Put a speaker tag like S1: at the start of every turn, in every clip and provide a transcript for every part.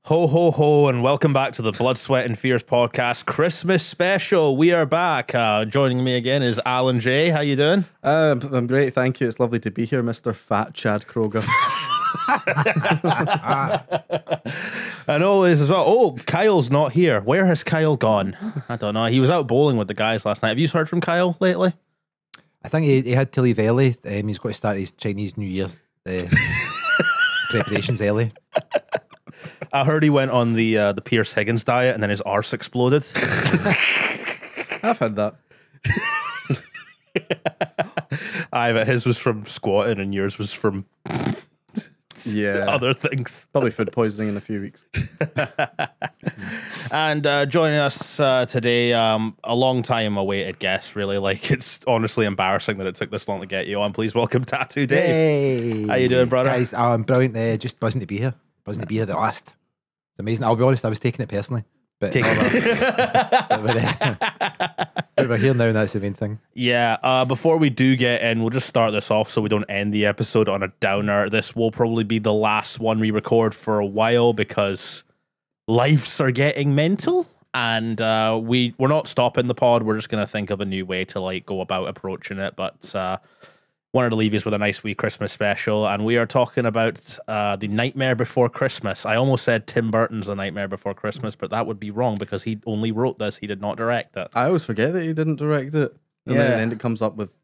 S1: Ho, ho, ho, and welcome back to the Blood, Sweat, and Fears podcast Christmas special. We are back. Joining me again is Alan J. How you doing?
S2: I'm great, thank you. It's lovely to be here, Mr. Fat Chad Kroger.
S1: And always as well. Oh, Kyle's not here. Where has Kyle gone? I don't know. He was out bowling with the guys last night. Have you heard from Kyle lately?
S3: I think he had to leave early. He's got to start his Chinese New Year preparations early.
S1: I heard he went on the Pierce Higgins diet and then his arse exploded.
S2: I've had that.
S1: Aye, but his was from squatting and yours was from other things.
S2: Probably food poisoning in a few weeks.
S1: And joining us today, a long time awaited guest, really. Like, it's honestly embarrassing that it took this long to get you on. Please welcome Tattoo Dave.
S3: Hey.
S1: How you doing, brother?
S3: Guys, I'm brilliant. Just buzzing to be here. Buzzing to be here at last. It's amazing. I'll be honest, I was taking it personally. But we're here now, and that's the main thing.
S1: Yeah, before we do get in, we'll just start this off so we don't end the episode on a downer. This will probably be the last one we record for a while because lives are getting mental, and we're not stopping the pod. We're just going to think of a new way to like go about approaching it, but wanted to leave you with a nice wee Christmas special, and we are talking about The Nightmare Before Christmas. I almost said Tim Burton's The Nightmare Before Christmas, but that would be wrong because he only wrote this. He did not direct it.
S2: I always forget that he didn't direct it. And then it comes up with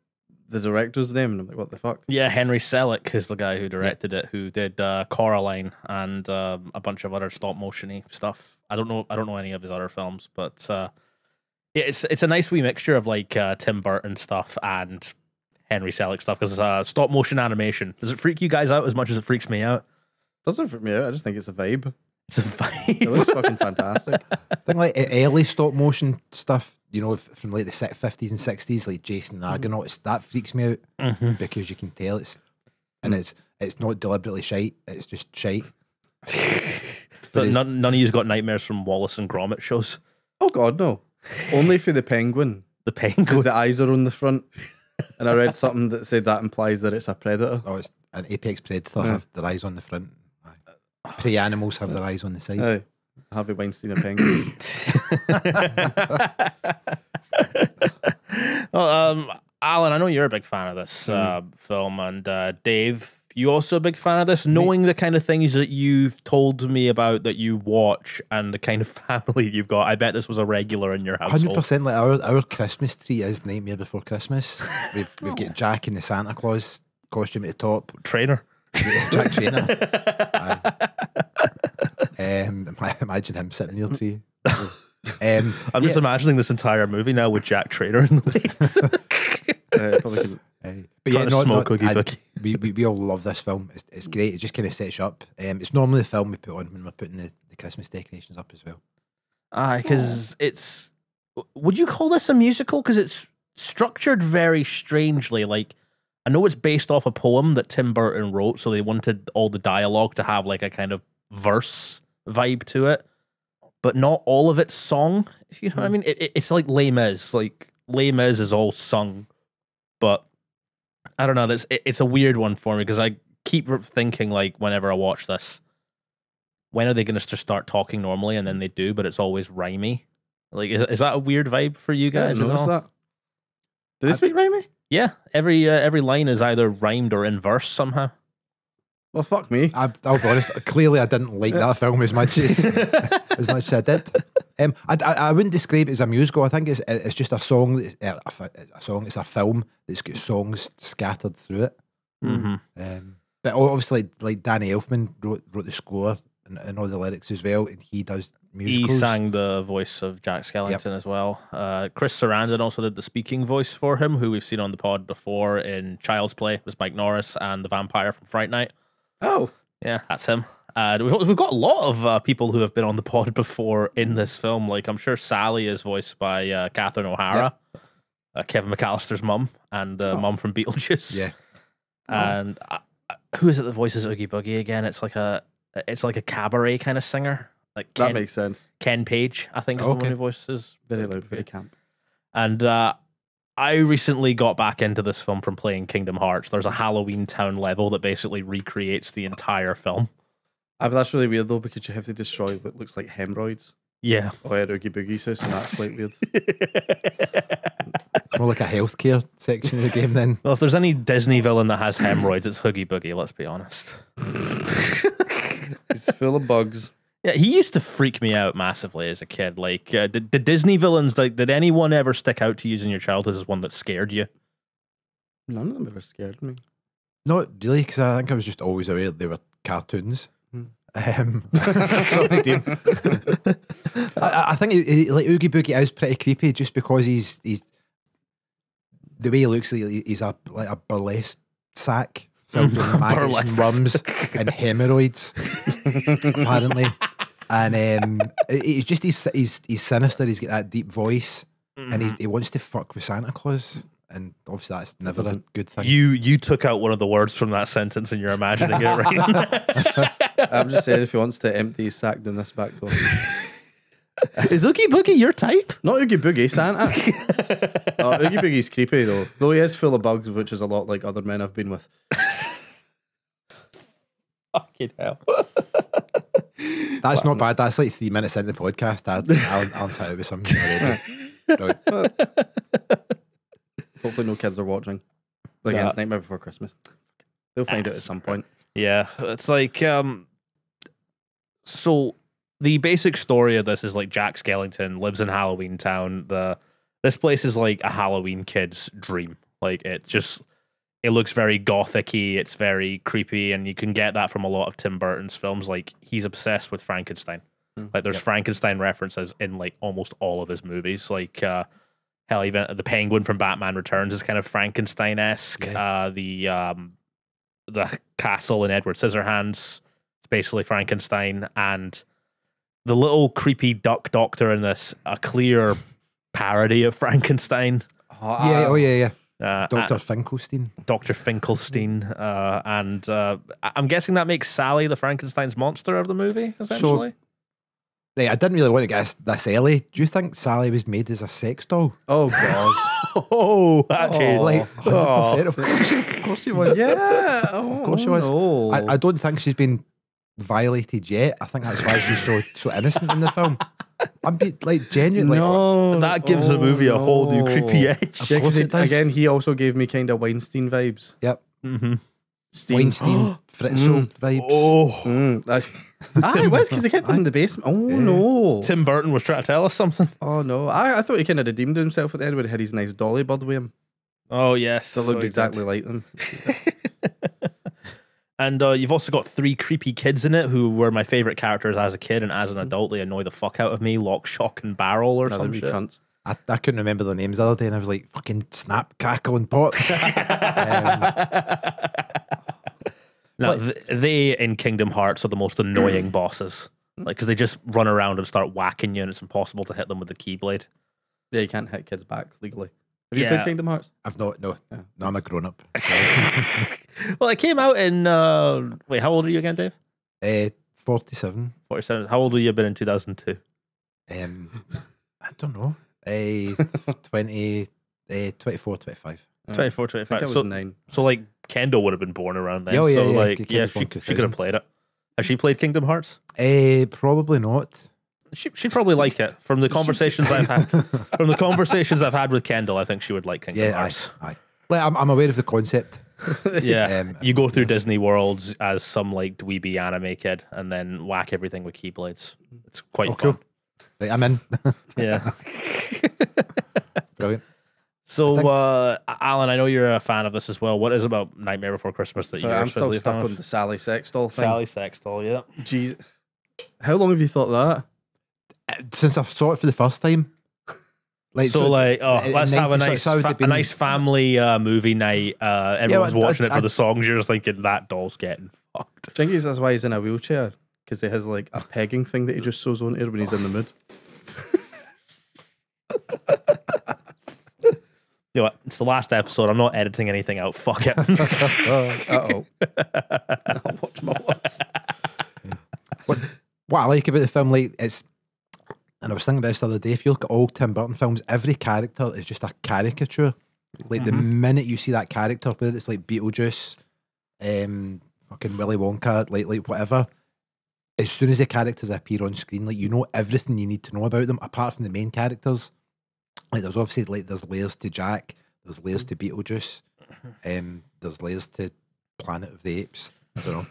S2: the director's name, and I'm like, what the fuck?
S1: Yeah, Henry Selick is the guy who directed it, who did Coraline and a bunch of other stop motion-y stuff. I don't know any of his other films, but yeah, it's a nice wee mixture of like Tim Burton stuff and Henry Selick stuff because stop motion animation. Does it freak you guys out as much as it freaks me out?
S2: Doesn't freak me out. I just think it's a vibe.
S1: It's a vibe.
S2: It looks fucking fantastic.
S3: I think like early stop motion stuff, you know, from like the 50s and 60s, like Jason and Argonauts, that freaks me out because you can tell it's not deliberately shite. It's just shite.
S1: So none of you's got nightmares from Wallace and Gromit shows?
S2: Oh God, no. Only for the penguin.
S1: The penguin.
S2: Because the eyes are on the front. And I read something that said that implies that it's a predator.
S3: Oh, it's an apex predator have their eyes on the front. Prey animals have their eyes on the side.
S2: Aye. Harvey Weinstein and penguins.
S1: Well, Alan, I know you're a big fan of this film, and Dave, you also a big fan of this, knowing the kind of things that you've told me about that you watch and the kind of family you've got. I bet this was a regular in your household.
S3: 100%. Like our Christmas tree is Nightmare Before Christmas. We've got Jack in the Santa Claus costume at the top.
S1: Trainer.
S3: Jack Trainer. Imagine him sitting in your tree.
S1: I'm just imagining this entire movie now with Jack Trainer in the lead.
S2: Probably couldn't.
S3: But yeah,
S1: we
S3: we all love this film. It's great. It just kind of sets you up. It's normally the film we put on when we're putting the Christmas decorations up as well.
S1: Because it's... Would you call this a musical? Because it's structured very strangely. Like, I know it's based off a poem that Tim Burton wrote, so they wanted all the dialogue to have like a kind of verse vibe to it, but not all of it's song. If you know what I mean? It's like Les Mis. Like, Les Mis is all sung, but I don't know. It's a weird one for me because I keep thinking, like, whenever I watch this, when are they going to just start talking normally? And then they do, but it's always rhymey. Like, is that a weird vibe for you guys?
S2: I noticed that. Do they speak rhymey?
S1: Yeah, every line is either rhymed or in verse somehow.
S2: Well, fuck me.
S3: I'll be honest. Clearly, I didn't like that film as much as I did. I wouldn't describe it as a musical. I think it's just a song. It's a film that's got songs scattered through it. But obviously, like Danny Elfman wrote the score and all the lyrics as well, and he does musicals.
S1: He sang the voice of Jack Skellington as well. Chris Sarandon also did the speaking voice for him, who we've seen on the pod before in Child's Play with Mike Norris and the vampire from Fright Night.
S2: Oh,
S1: yeah, that's him. We've got a lot of people who have been on the pod before in this film. Like, I'm sure Sally is voiced by Catherine O'Hara, Kevin McAllister's mum, and the mum from Beetlejuice.
S3: Yeah.
S1: And who is it that voices Oogie Boogie again? It's like a cabaret kind of singer. Like
S2: that makes sense.
S1: Ken Page, I think, is the one who voices.
S2: Very loud, very camp.
S1: And I recently got back into this film from playing Kingdom Hearts. There's a Halloween Town level that basically recreates the entire film.
S2: But that's really weird though, because you have to destroy what looks like hemorrhoids.
S1: Yeah.
S2: Oh, at Oogie Boogie's house, and that's quite weird.
S3: It's more like a healthcare section of the game then.
S1: Well, if there's any Disney villain that has hemorrhoids, it's Oogie Boogie, let's be honest.
S2: He's full of bugs.
S1: Yeah, he used to freak me out massively as a kid. Like, the Disney villains, like, did anyone ever stick out to you in your childhood as one that scared you?
S2: None of them ever scared me.
S3: Not really, because I think I was just always aware that they were cartoons. Sorry, Dean. I think like Oogie Boogie is pretty creepy just because he's the way he looks like he's a burlesque sack filled with maggots and worms and hemorrhoids apparently, and he's sinister. He's got that deep voice, and he wants to fuck with Santa Claus. And obviously that's never a good thing.
S1: You took out one of the words from that sentence and you're imagining it right.
S2: I'm just saying, if he wants to empty his sack down this back door.
S1: Is Oogie Boogie your type?
S2: Not Oogie Boogie, Santa. Oogie Boogie's creepy though. Though he is full of bugs, which is a lot like other men I've been with.
S1: Fucking hell.
S3: That's not bad. That's like 3 minutes into the podcast. I'll tell you with something already. Right.
S2: Hopefully no kids are watching. Like it's Nightmare Before Christmas. They'll find out at some point.
S1: Yeah, it's like so the basic story of this is like Jack Skellington lives in Halloween Town. This place is like a Halloween kid's dream. Like it looks very gothic-y, it's very creepy, and you can get that from a lot of Tim Burton's films. Like he's obsessed with Frankenstein. Like there's Frankenstein references in like almost all of his movies. Like hell, even the Penguin from Batman Returns is kind of Frankenstein-esque. Yeah. The castle in Edward Scissorhands, it's basically Frankenstein, and the little creepy duck doctor in this, a clear parody of Frankenstein.
S3: Yeah. Dr. Finkelstein.
S1: Dr. Finkelstein. And I'm guessing that makes Sally the Frankenstein's monster of the movie, essentially.
S3: I didn't really want to get this early. Do you think Sally was made as a sex doll?
S2: Oh, God.
S1: Actually.
S3: Like, 100%. Of course she was.
S2: Yeah.
S3: Of course she was.
S2: No.
S3: I don't think she's been violated yet. I think that's why she's so innocent in the film. I'm like genuinely.
S2: No.
S1: That gives the movie a whole new creepy edge.
S2: Yeah, again, he also gave me kind of Weinstein vibes.
S3: Yep.
S1: Mm-hmm.
S3: Weinstein, Fritzo vibes.
S2: It was because he kept him in the basement. Oh, no.
S1: Tim Burton was trying to tell us something.
S2: Oh, no. I thought he kind of redeemed himself at the end when he had his nice dolly bird with him.
S1: Oh, yes.
S2: That looked exactly like them.
S1: And you've also got 3 creepy kids in it who were my favourite characters as a kid, and as an adult, they annoy the fuck out of me. Lock, Shock, and Barrel or some shit.
S2: Cunts.
S3: I couldn't remember their names the other day, and I was like, fucking Snap, Crackle, and Pop.
S1: No, they in Kingdom Hearts are the most annoying bosses. Like, because they just run around and start whacking you, and it's impossible to hit them with the Keyblade.
S2: Yeah, you can't hit kids back legally. Have you played Kingdom Hearts?
S3: I've not, no.
S2: Yeah.
S3: No, I'm a grown up.
S1: Well, it came out in, wait, how old are you again, Dave?
S3: 47.
S1: 47. How old would you have been in 2002?
S3: I don't know. 24, 25.
S1: 24, 25.
S2: I think I was 9.
S1: So, like, Kendall would have been born around then.
S3: Oh, yeah,
S1: so,
S3: yeah.
S1: like,
S3: Kendall's
S1: she
S3: born
S1: could
S3: 2000.
S1: have played it. Has she played Kingdom Hearts?
S3: Probably not.
S1: She'd probably like it. From the conversations I've had with Kendall, I think she would like Kingdom Hearts.
S3: Aye. Like, I'm aware of the concept.
S1: Yeah, you go through Disney worlds as some like dweeby anime kid, and then whack everything with keyblades. It's quite fun.
S3: Cool. Right, I'm in.
S1: Yeah,
S3: Brilliant.
S1: So, Alan, I know you're a fan of this as well. What is about Nightmare Before Christmas that you're
S2: I'm still
S1: especially a fan
S2: stuck
S1: of?
S2: on the Sally sex doll thing.
S1: Sally sex doll, yeah.
S2: Jeez, how long have you thought that?
S3: Since I saw it for the first time.
S1: Like, let's have a nice family movie night. Everyone's watching it for the songs. You're just thinking that doll's getting fucked.
S2: I think that's why he's in a wheelchair, because he has like a pegging thing that he just sews on when he's in the mood.
S1: You know what? It's the last episode. I'm not editing anything out. Fuck it.
S2: Uh-oh. I'll watch my words.
S3: What I like about the film, like, it's, and I was thinking about this the other day, if you look at all Tim Burton films, every character is just a caricature. Like, the minute you see that character, whether it's like Beetlejuice, fucking Willy Wonka, like whatever, as soon as the characters appear on screen, like you know everything you need to know about them, apart from the main characters. Like there's obviously like there's layers to Jack, there's layers to Beetlejuice, there's layers to Planet of the Apes. I don't know,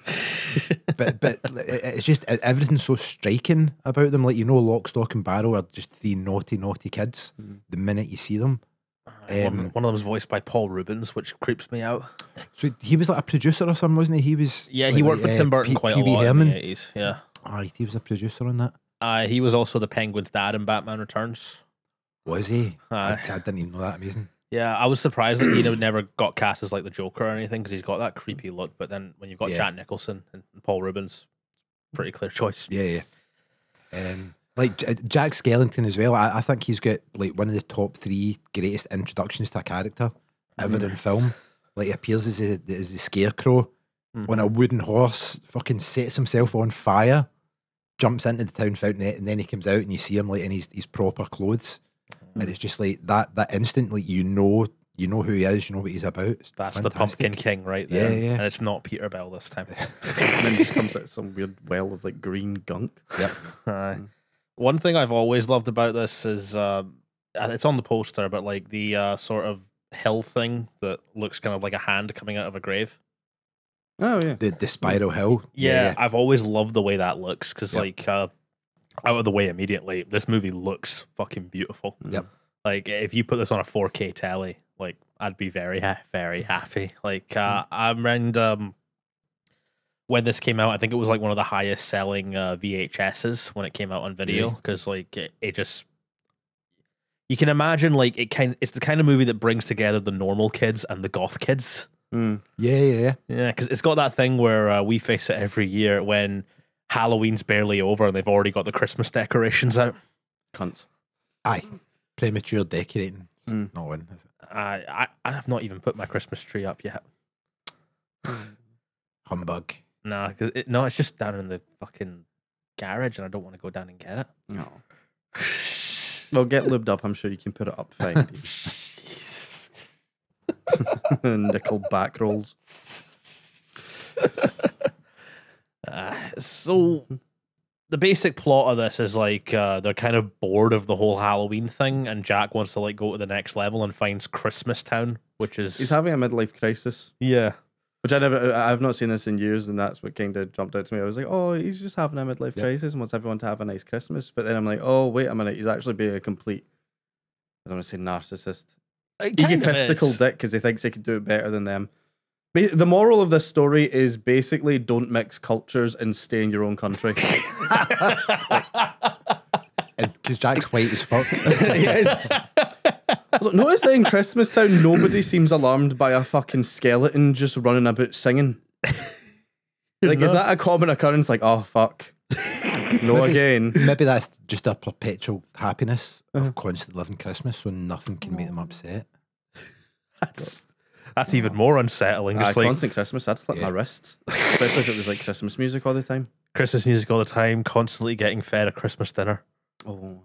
S3: but it's just everything's so striking about them. Like you know, Lock, Stock, and Barrel are just three naughty kids. The minute you see them,
S1: one of them was voiced by Paul Rubens, which creeps me out.
S3: so he was like a producer or something, wasn't he? He was
S1: He worked with Tim Burton quite a lot in the 80s. Yeah,
S3: he was a producer on that.
S1: He was also the Penguin's dad in Batman Returns.
S3: Was he? I didn't even know that. Amazing.
S1: Yeah, I was surprised that he never got cast as like the Joker or anything because he's got that creepy look. But then when you've got Jack Nicholson and Paul Rubens, pretty clear choice.
S3: Yeah. Like Jack Skellington as well. I think he's got like one of the top 3 greatest introductions to a character ever in film. Like he appears as the scarecrow on a wooden horse, fucking sets himself on fire, jumps into the town fountain, and then he comes out and you see him like in his proper clothes. And it's just like that instant, like you know who he is, you know what he's about. It's
S1: That's
S3: fantastic.
S1: the Pumpkin King right there.
S3: Yeah.
S1: And it's not Peter Bell this time.
S2: And then just comes out some weird well of like green gunk.
S3: Yep.
S1: One thing I've always loved about this is it's on the poster, but like the sort of hill thing that looks kind of like a hand coming out of a grave.
S2: Oh yeah,
S3: The spiral hill.
S1: Yeah, I've always loved the way that looks because like out of the way immediately, this movie looks fucking beautiful.
S3: Yep.
S1: Like if you put this on a 4K telly, like I'd be very very happy. Like I remember when this came out, I think it was like one of the highest selling VHSs when it came out on video because like it just, you can imagine like it's the kind of movie that brings together the normal kids and the goth kids.
S3: Yeah.
S1: Because it's got that thing where we face it every year when Halloween's barely over and they've already got the Christmas decorations out.
S2: Cunts.
S3: Aye. Premature decorating. Not one, is it?
S1: I have not even put my Christmas tree up yet.
S3: Humbug.
S1: Nah, it's just down in the fucking garage and I don't want to go down and get it.
S2: No. Well, get lubed up. I'm sure you can put it up fine. Nickel back rolls.
S1: So the basic plot of this is like they're kind of bored of the whole Halloween thing, and Jack wants to like go to the next level and finds Christmas Town, which is
S2: he's having a midlife crisis.
S1: Yeah,
S2: which I've not seen this in years, and that's what kind of jumped out to me. I was like, oh, he's just having a midlife crisis and wants everyone to have a nice Christmas. But then I'm like, oh, wait a minute, he's actually being a complete, I don't want to say narcissist, egotistical dick because he thinks he can do it better than them. The moral of this story is basically don't mix cultures and stay in your own country.
S3: Because Jack's white as fuck.
S2: Yes. Notice that in Christmas Town, nobody seems alarmed by a fucking skeleton just running about singing. Like, is that a common occurrence? Like, oh, fuck. No, again.
S3: Maybe that's just a perpetual happiness of constantly living Christmas, so nothing can make them upset.
S1: That's even more unsettling. Just like
S2: constant Christmas, I'd slip my wrists. Especially if it was like Christmas music all the time.
S1: Christmas music all the time, constantly getting fed a Christmas dinner.
S2: Oh,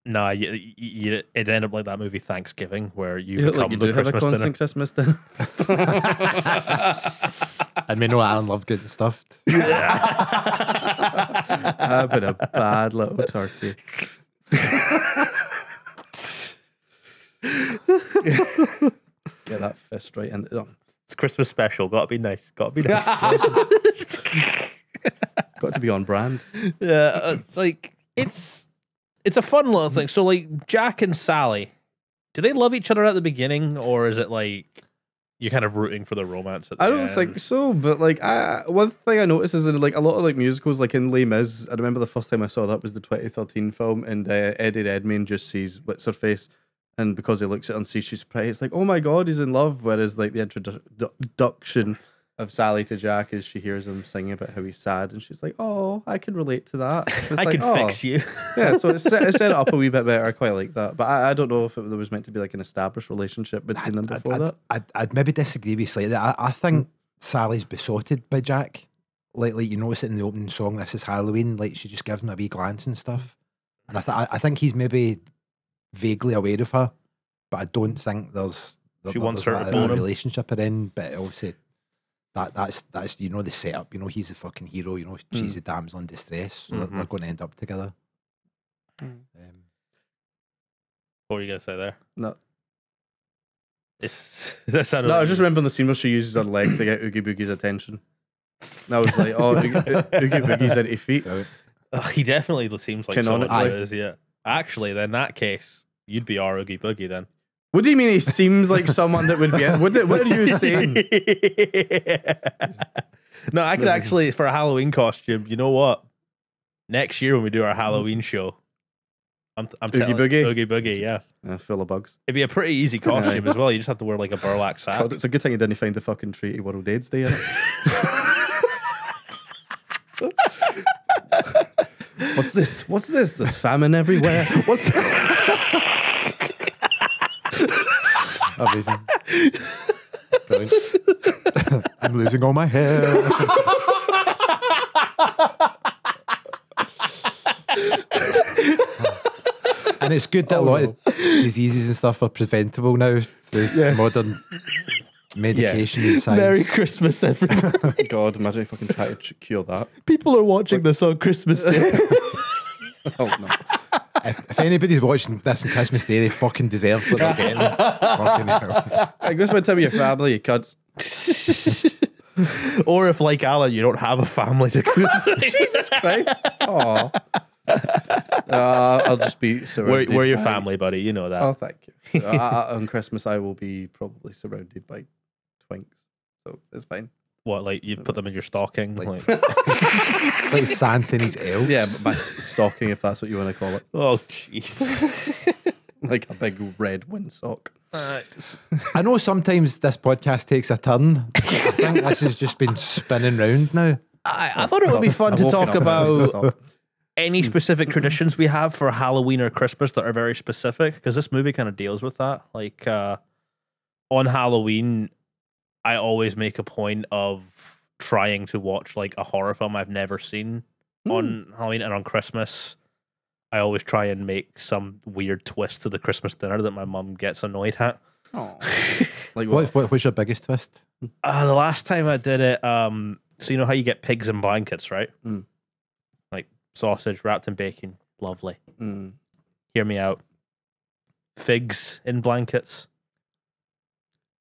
S1: Nah, it'd end up like that movie Thanksgiving, where you become
S2: like you
S1: the
S2: do have a
S1: Christmas dinner.
S2: constant Christmas dinner.
S3: And we know Alan loved getting stuffed.
S2: I've been a bad little turkey. Get that fist right in the...
S1: It's Christmas special. Gotta be nice. Gotta be nice.
S2: Got to be on brand.
S1: Yeah, it's like it's a fun little thing. So like Jack and Sally, do they love each other at the beginning, or is it like you're kind of rooting for the romance at the
S2: I don't
S1: end?
S2: think so, but like one thing I noticed is in like a lot of like musicals, like in Les Mis, I remember the first time I saw that was the 2013 film, and Eddie Redmayne just sees what's her face, and because he looks at her and sees she's pretty, it's like, oh my god, he's in love. Whereas like the introduction of Sally to Jack is she hears him singing about how he's sad, and she's like, oh, I can relate to that.
S1: I
S2: like,
S1: can fix you.
S2: Yeah, so it set it up a wee bit better. I quite like that, but I don't know if there was meant to be like an established relationship between them before that.
S3: I'd maybe disagree with you slightly. I think Sally's besotted by Jack. Like you notice it in the opening song, "This Is Halloween." Like she just gives him a wee glance and stuff, and I think he's maybe vaguely aware of her, but I don't think there's
S1: She wants
S3: there's
S1: her to
S3: a
S1: bone him.
S3: relationship at end. But obviously, that's you know the setup. You know he's the fucking hero. You know she's the damsel in distress. So they're going to end up together.
S1: What were you gonna say there?
S2: No.
S1: That sounded
S2: I was just remembering the scene where she uses her leg to get Oogie Boogie's attention. And I was like, oh, Oogie Boogie's into feet.
S1: He definitely seems like someone
S2: Canonically.
S1: who is, yeah. Actually, then in that case, you'd be our Oogie Boogie then.
S2: What do you mean he seems like someone that would be... What are you saying?
S1: No, I could actually, for a Halloween costume, you know what? Next year when we do our Halloween show, I'm
S2: Oogie
S1: telling
S2: Boogie?
S1: Oogie Boogie, yeah.
S2: Full of bugs.
S1: It'd be a pretty easy costume as well. You just have to wear like a burlap sack.
S2: God, it's a good thing you didn't find the fucking Treaty World AIDS Day in it. What's this? What's this? There's famine everywhere. What's
S3: Amazing. Brilliant. I'm losing all my hair. And it's good that a lot of diseases and stuff are preventable now through modern medication and science.
S1: Merry Christmas, everybody.
S2: God, imagine if I can try to cure that.
S1: People are watching this on Christmas Day.
S2: Oh, no.
S3: If anybody's watching this on Christmas Day, they fucking deserve what they're getting. Fucking hell.
S2: I guess by the time your family, you cunts.
S1: Or if, like Alan, you don't have a family to go.
S2: Jesus Christ. Aw. I'll just be surrounded.
S1: We're your
S2: by-
S1: family, buddy. You know that.
S2: Oh, thank you. On Christmas, I will be probably surrounded by twinks. So it's fine.
S1: What, like you put them in your stocking?
S3: Like-
S1: Like,
S3: Like Santa and his elves.
S2: Yeah, but my stocking, if that's what you want to call it.
S1: oh, jeez.
S2: Like a big red windsock.
S3: I know sometimes this podcast takes a turn. I think this has just been spinning round now.
S1: I thought it would be fun
S2: I've
S1: to
S2: woken
S1: talk
S2: up now,
S1: about
S2: so-
S1: any specific traditions we have for Halloween or Christmas that are very specific, because this movie kind of deals with that. Like on Halloween, I always make a point of trying to watch like a horror film I've never seen on Halloween, and on Christmas, I always try and make some weird twist to the Christmas dinner that my mum gets annoyed at.
S2: Oh. Like what?
S3: What's your biggest twist?
S1: The last time I did it, so you know how you get pigs in blankets, right?
S2: Mm.
S1: Like sausage wrapped in bacon, lovely.
S2: Mm.
S1: Hear me out. Figs in blankets.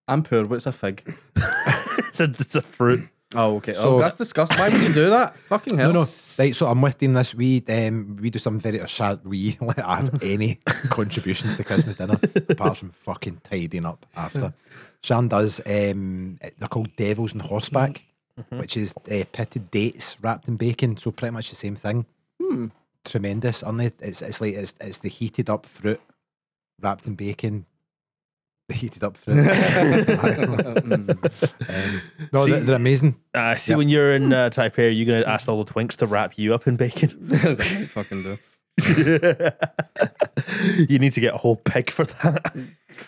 S2: I'm poor. What's a fig?
S1: It's a fruit.
S2: Oh, okay.
S3: So-
S2: that's disgusting. Why would you do that? Fucking hell.
S3: No. Right, so I'm with Dean this. We do some very we let I have any contributions to Christmas dinner apart from fucking tidying up after. Shan does. They're called Devils on Horseback, which is pitted dates wrapped in bacon. So pretty much the same thing. Tremendous. Only it's like it's the heated up fruit wrapped in bacon. The heated up fruit. No,
S1: See-
S3: they're amazing.
S1: See, when you're in Taipei, are you going to ask all the twinks to wrap you up in bacon?
S2: They might fucking do.
S1: You need to get a whole pig for that.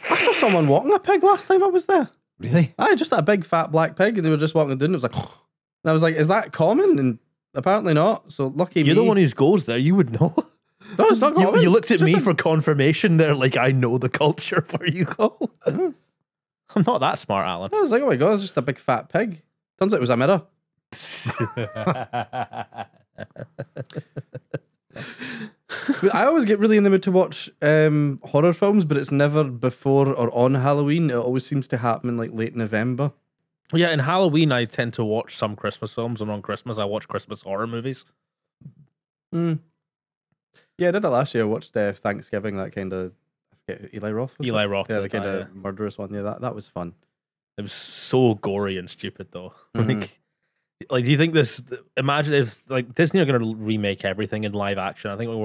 S2: I saw someone walking a pig last time I was there.
S3: Really?
S2: I just a big fat black pig, and they were just walking down. It was like, and I was like, "Is that common?" And apparently not. So lucky
S1: You're
S2: me.
S1: the one who goes there. You would know.
S2: No, it's not common.
S1: You looked at
S2: Just
S1: me
S2: a-
S1: for confirmation there, like I know the culture where you go. I'm not that smart, Alan.
S2: I was like, "Oh my god, it's just a big fat pig." Turns out it was a mirror. I always get really in the mood to watch horror films, but it's never before or on Halloween. It always seems to happen in like late November.
S1: Yeah, in Halloween, I tend to watch some Christmas films, and on Christmas, I watch Christmas horror movies.
S2: Yeah, I did that last year. I watched Thanksgiving, that kind of Eli Roth. Was
S1: Eli
S2: it?
S1: Roth
S2: Yeah,
S1: did
S2: the kind
S1: that,
S2: of murderous one. Yeah, that was fun.
S1: It was so gory and stupid, though. Like, do you think this? Imagine if like Disney are going to remake everything in live action. I think we're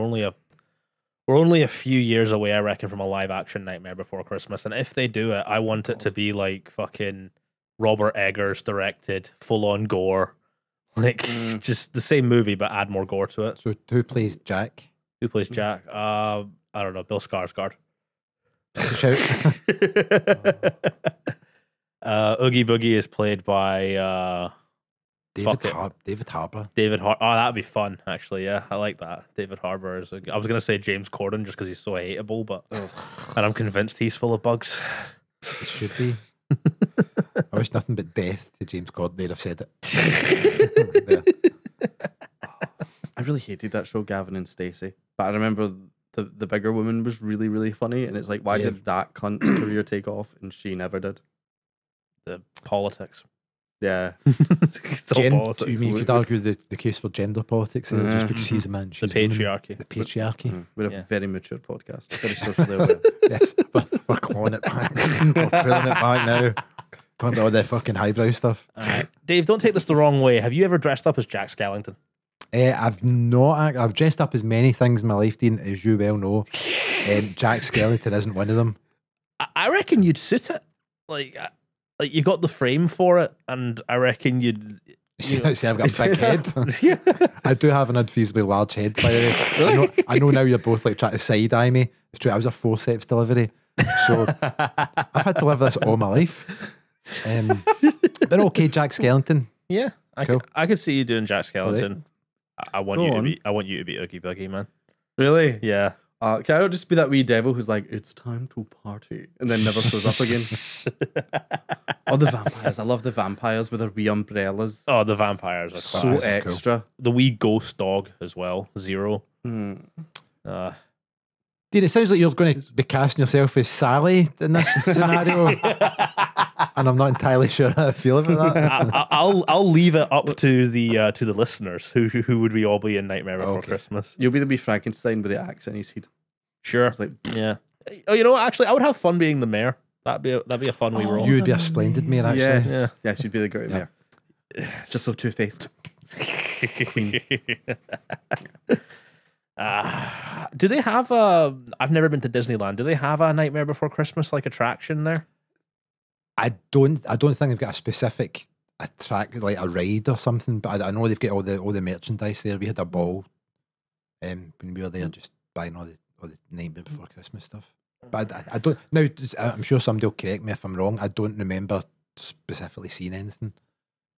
S1: only a few years away, I reckon, from a live action Nightmare Before Christmas. And if they do it, I want it to be like fucking Robert Eggers directed, full on gore, like just the same movie but add more gore to it.
S3: So who plays Jack?
S1: Who plays Jack? I don't know. Bill Skarsgård.
S3: Shout.
S1: Oogie Boogie is played by
S3: David Harbour.
S1: David Harbour. Oh, that'd be fun, actually. Yeah, I like that. David Harbour is. I was gonna say James Corden just because he's so hateable, but and I'm convinced he's full of bugs.
S3: It should be. I wish nothing but death to James Corden. They'd have said it. There.
S2: I really hated that show, Gavin and Stacey. But I remember the bigger woman was really, really funny. And it's like, why did that cunt's career take off and she never did?
S1: The politics.
S2: Yeah.
S1: It's all politics.
S3: You could argue the case for gender politics just because he's a man.
S1: The
S3: She's a woman.
S1: patriarchy.
S3: The patriarchy.
S2: We're a very mature podcast. Very socially aware.
S3: Yes, we're clawing it back. We're pulling it back now. Talking about all the fucking highbrow stuff.
S1: Dave, don't take this the wrong way. Have you ever dressed up as Jack Skellington?
S3: I've not. I've dressed up as many things in my life, Dean, as you well know. Jack Skellington isn't one of them.
S1: I reckon you'd suit it. Like you got the frame for it, and I reckon you'd.
S3: See, I've got a big head. I do have an unfeasibly large head, by the way. I know now you're both like trying to side eye me. It's true. I was a forceps delivery, so I've had to live this all my life. But okay, Jack Skellington.
S1: Yeah, I could see you doing Jack Skellington.
S3: Right.
S1: I want you to be Oogie Boogie, man.
S2: Really?
S1: Yeah.
S2: Can I not just be that wee devil who's like, it's time to party, and then never shows up again? Oh, the vampires. I love the vampires with their wee umbrellas.
S1: Oh, the vampires are
S2: So
S1: class.
S2: extra.
S1: Cool. The wee ghost dog as well, Zero.
S3: Dean, it sounds like you're going to be casting yourself as Sally in this scenario, and I'm not entirely sure how I feel about that.
S1: I'll leave it up to the listeners who would we all be in Nightmare Before Christmas.
S2: You'll be the wee Frankenstein with the axe in his head.
S1: Sure.
S2: It's like,
S1: yeah. Oh, you know what? Actually, I would have fun being the mayor. That'd be a fun wee role.
S3: You would be a splendid mayor, actually.
S2: yes, yes, you'd be the great mayor. Just so two-faced.
S1: Do they have I've never been to Disneyland. Do they have a Nightmare Before Christmas like attraction there?
S3: I don't think they've got a specific like a ride or something, but I know they've got all the merchandise there. We had a ball when we were there, just buying all the Nightmare Before Christmas stuff. But I don't now. I'm sure somebody will correct me if I'm wrong. I don't remember specifically seeing anything.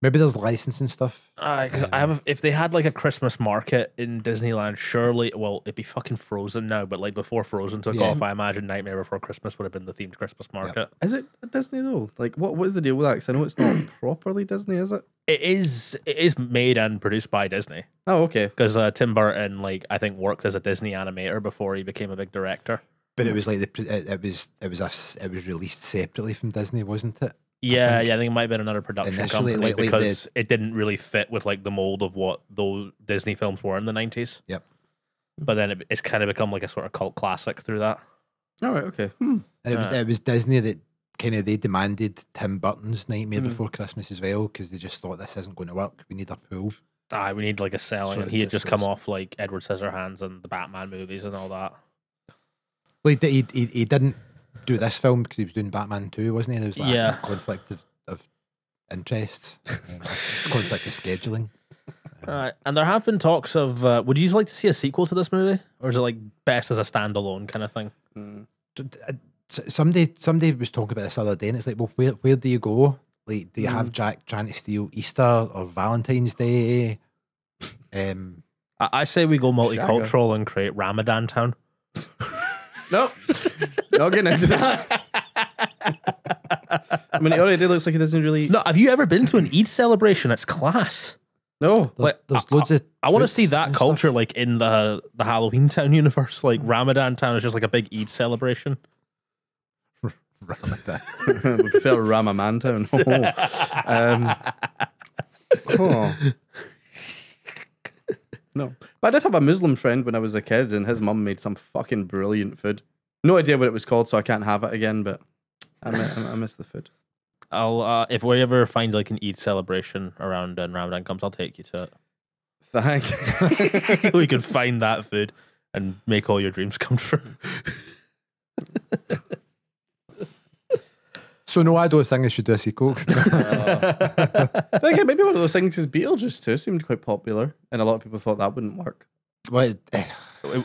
S3: Maybe there's licensing stuff.
S1: Because if they had like a Christmas market in Disneyland, surely, well, it'd be fucking Frozen now, but like before Frozen took off, I imagine Nightmare Before Christmas would have been the themed Christmas market.
S2: Is it Disney though? Like, what is the deal with that? Because I know it's not properly Disney, is it?
S1: It is made and produced by Disney.
S2: Oh, okay.
S1: Because Tim Burton, like, I think worked as a Disney animator before he became a big director.
S3: But it was like it was released separately from Disney, wasn't it?
S1: Yeah, I think it might have been another production
S3: Initially,
S1: company
S3: like
S1: because it didn't really fit with like the mold of what those Disney films were in the 90s.
S3: Yep.
S1: But then it's kind of become like a sort of cult classic through that.
S2: All right, okay.
S3: And it was Disney that they demanded Tim Burton's Nightmare Before Christmas as well, because they just thought this isn't going to work. We need a pool.
S1: We need like a selling, and he had just come off like Edward Scissorhands and the Batman movies and all that.
S3: Like he didn't do this film because he was doing Batman 2, wasn't he? There was that conflict of interests, conflict of scheduling.
S1: And there have been talks of, would you like to see a sequel to this movie? Or is it like best as a standalone kind of thing?
S3: Somebody was talking about this the other day, and it's like, well, where do you go? Like, do you have Jack trying to steal Easter or Valentine's Day?
S1: I say we go multicultural and create Ramadan Town.
S2: Nope. Not getting into that. I mean, it already looks like it doesn't really.
S1: No, have you ever been to an Eid celebration? It's class.
S2: No.
S3: There's loads of.
S1: I want to see that culture like in the Halloween Town universe. Like Ramadan Town is just like a big Eid celebration.
S3: Ramadan.
S2: We prefer Ramaman Town. No. But I did have a Muslim friend when I was a kid, and his mum made some fucking brilliant food. No idea what it was called, so I can't have it again, but I miss the food.
S1: I'll if we ever find like an Eid celebration around and Ramadan comes, I'll take you to it.
S2: Thank.
S1: We can find that food and make all your dreams come true.
S3: So no, I don't think they should do a sequel.
S2: I think maybe one of those things is Beetlejuice 2 seemed quite popular, and a lot of people thought that wouldn't work.
S3: Well,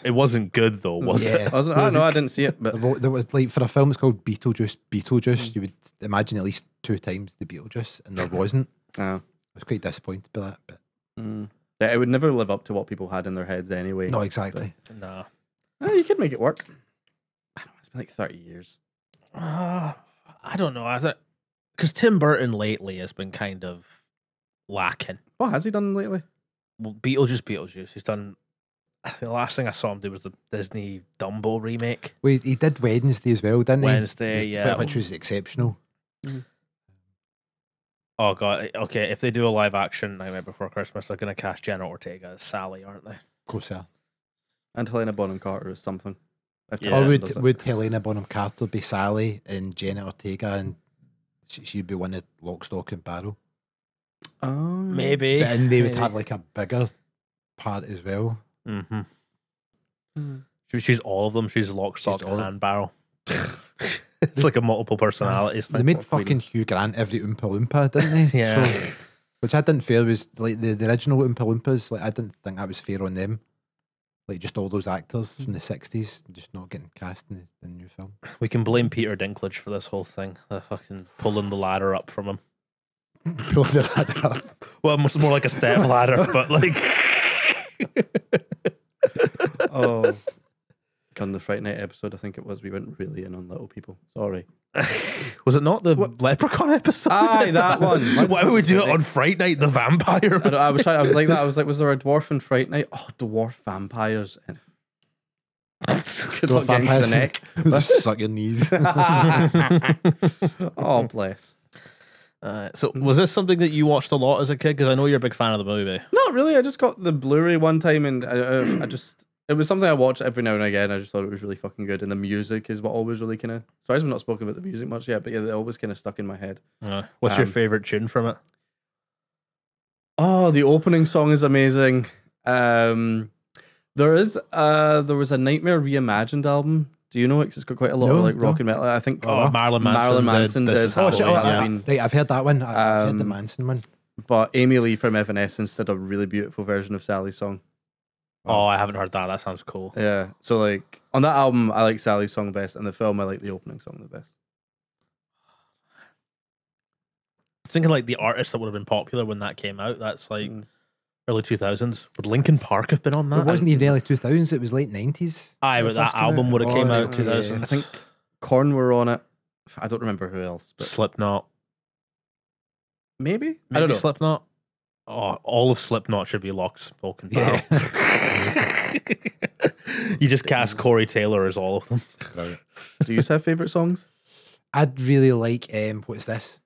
S1: it wasn't good though, was it?
S2: No, I didn't see it. But
S3: there was like for a film it's called Beetlejuice. You would imagine at least 2 times the Beetlejuice, and there wasn't. I was quite disappointed by that. But
S2: yeah, it would never live up to what people had in their heads anyway.
S3: No, exactly.
S1: No,
S2: you could make it work. I don't know. It's been like 30 years.
S1: I don't know. because Tim Burton lately has been kind of lacking.
S2: What has he done lately?
S1: Well, Beetlejuice. He's done. The last thing I saw him do was the Disney Dumbo remake.
S3: Wait, he did Wednesday as well, didn't he?
S1: Wednesday, yeah.
S3: Which was exceptional.
S1: Oh god. Okay, if they do a live action Nightmare Before Christmas, they're gonna cast Jenna Ortega as Sally, aren't they?
S3: Of course, yeah.
S2: And Helena Bonham Carter is something. If
S1: Yeah.
S2: Tim
S3: Or
S2: Burton does it.
S3: would Helena Bonham Carter be Sally and Jenna Ortega, and she'd be one of Lock, Stock and Barrel?
S2: Oh,
S1: Maybe.
S3: And they would
S1: Maybe.
S3: have like a bigger part as well.
S1: Mm-hmm. She's all of them. She's Lock, Stock,
S3: all of-
S1: and Barrel. It's like a multiple personalities
S3: They
S1: thing.
S3: made fucking Hugh Grant every Oompa Loompa, didn't they?
S1: Yeah.
S3: So, which I didn't feel was like the original Oompa Loompas. Like I didn't think that was fair on them. Like just all those actors from the '60s just not getting cast in the new film.
S1: We can blame Peter Dinklage for this whole thing. The fucking pulling the ladder up from him.
S3: Pulling the ladder up.
S1: Well, it's more like a step ladder, but like.
S2: Oh. On the Fright Night episode, I think it was, we went really in on little people. Sorry.
S1: Was it not the Leprechaun episode?
S2: Aye, that one.
S1: Why would we do it on Fright Night, the vampire?
S2: I was like that. I was like, was there a dwarf in Fright Night? Oh, dwarf vampires. Good luck getting to the neck.
S3: Just suck your knees.
S2: Oh, bless.
S1: So, was this something that you watched a lot as a kid? Because I know you're a big fan of the movie.
S2: Not really. I just got the Blu-ray one time, and I just, it was something I watched every now and again. I just thought it was really fucking good, and the music is what always really kind of. Sorry, I've not spoken about the music much yet, but yeah, they always kind of stuck in my head.
S1: What's your favorite tune from it?
S2: Oh, the opening song is amazing. There was a Nightmare Reimagined album. Do you know it? 'Cause it's got quite a lot of like rock and metal. I think
S1: Marilyn Manson
S2: did
S1: This Is Halloween,
S3: Right, I've heard that one. I've heard the Manson one.
S2: But Amy Lee from Evanescence did a really beautiful version of Sally's song.
S1: Oh, I haven't heard that. That sounds cool.
S2: Yeah. So like on that album, I like Sally's song best, and the film, I like the opening song the best.
S1: Thinking like the artists that would have been popular when that came out. That's like early 2000s. Would Linkin Park have been on that?
S3: It wasn't even early 2000s. It was late 90s.
S1: Aye, but that album would have came out 2000s.
S2: I think Korn were on it. I don't remember who else, but
S1: Slipknot.
S2: maybe I
S1: Maybe
S2: don't know.
S1: Slipknot. Oh, all of Slipknot should be Lock, Stock, and Barrel. You just cast Corey Taylor as all of them.
S2: Do you have favorite songs?
S3: I'd really like what's this?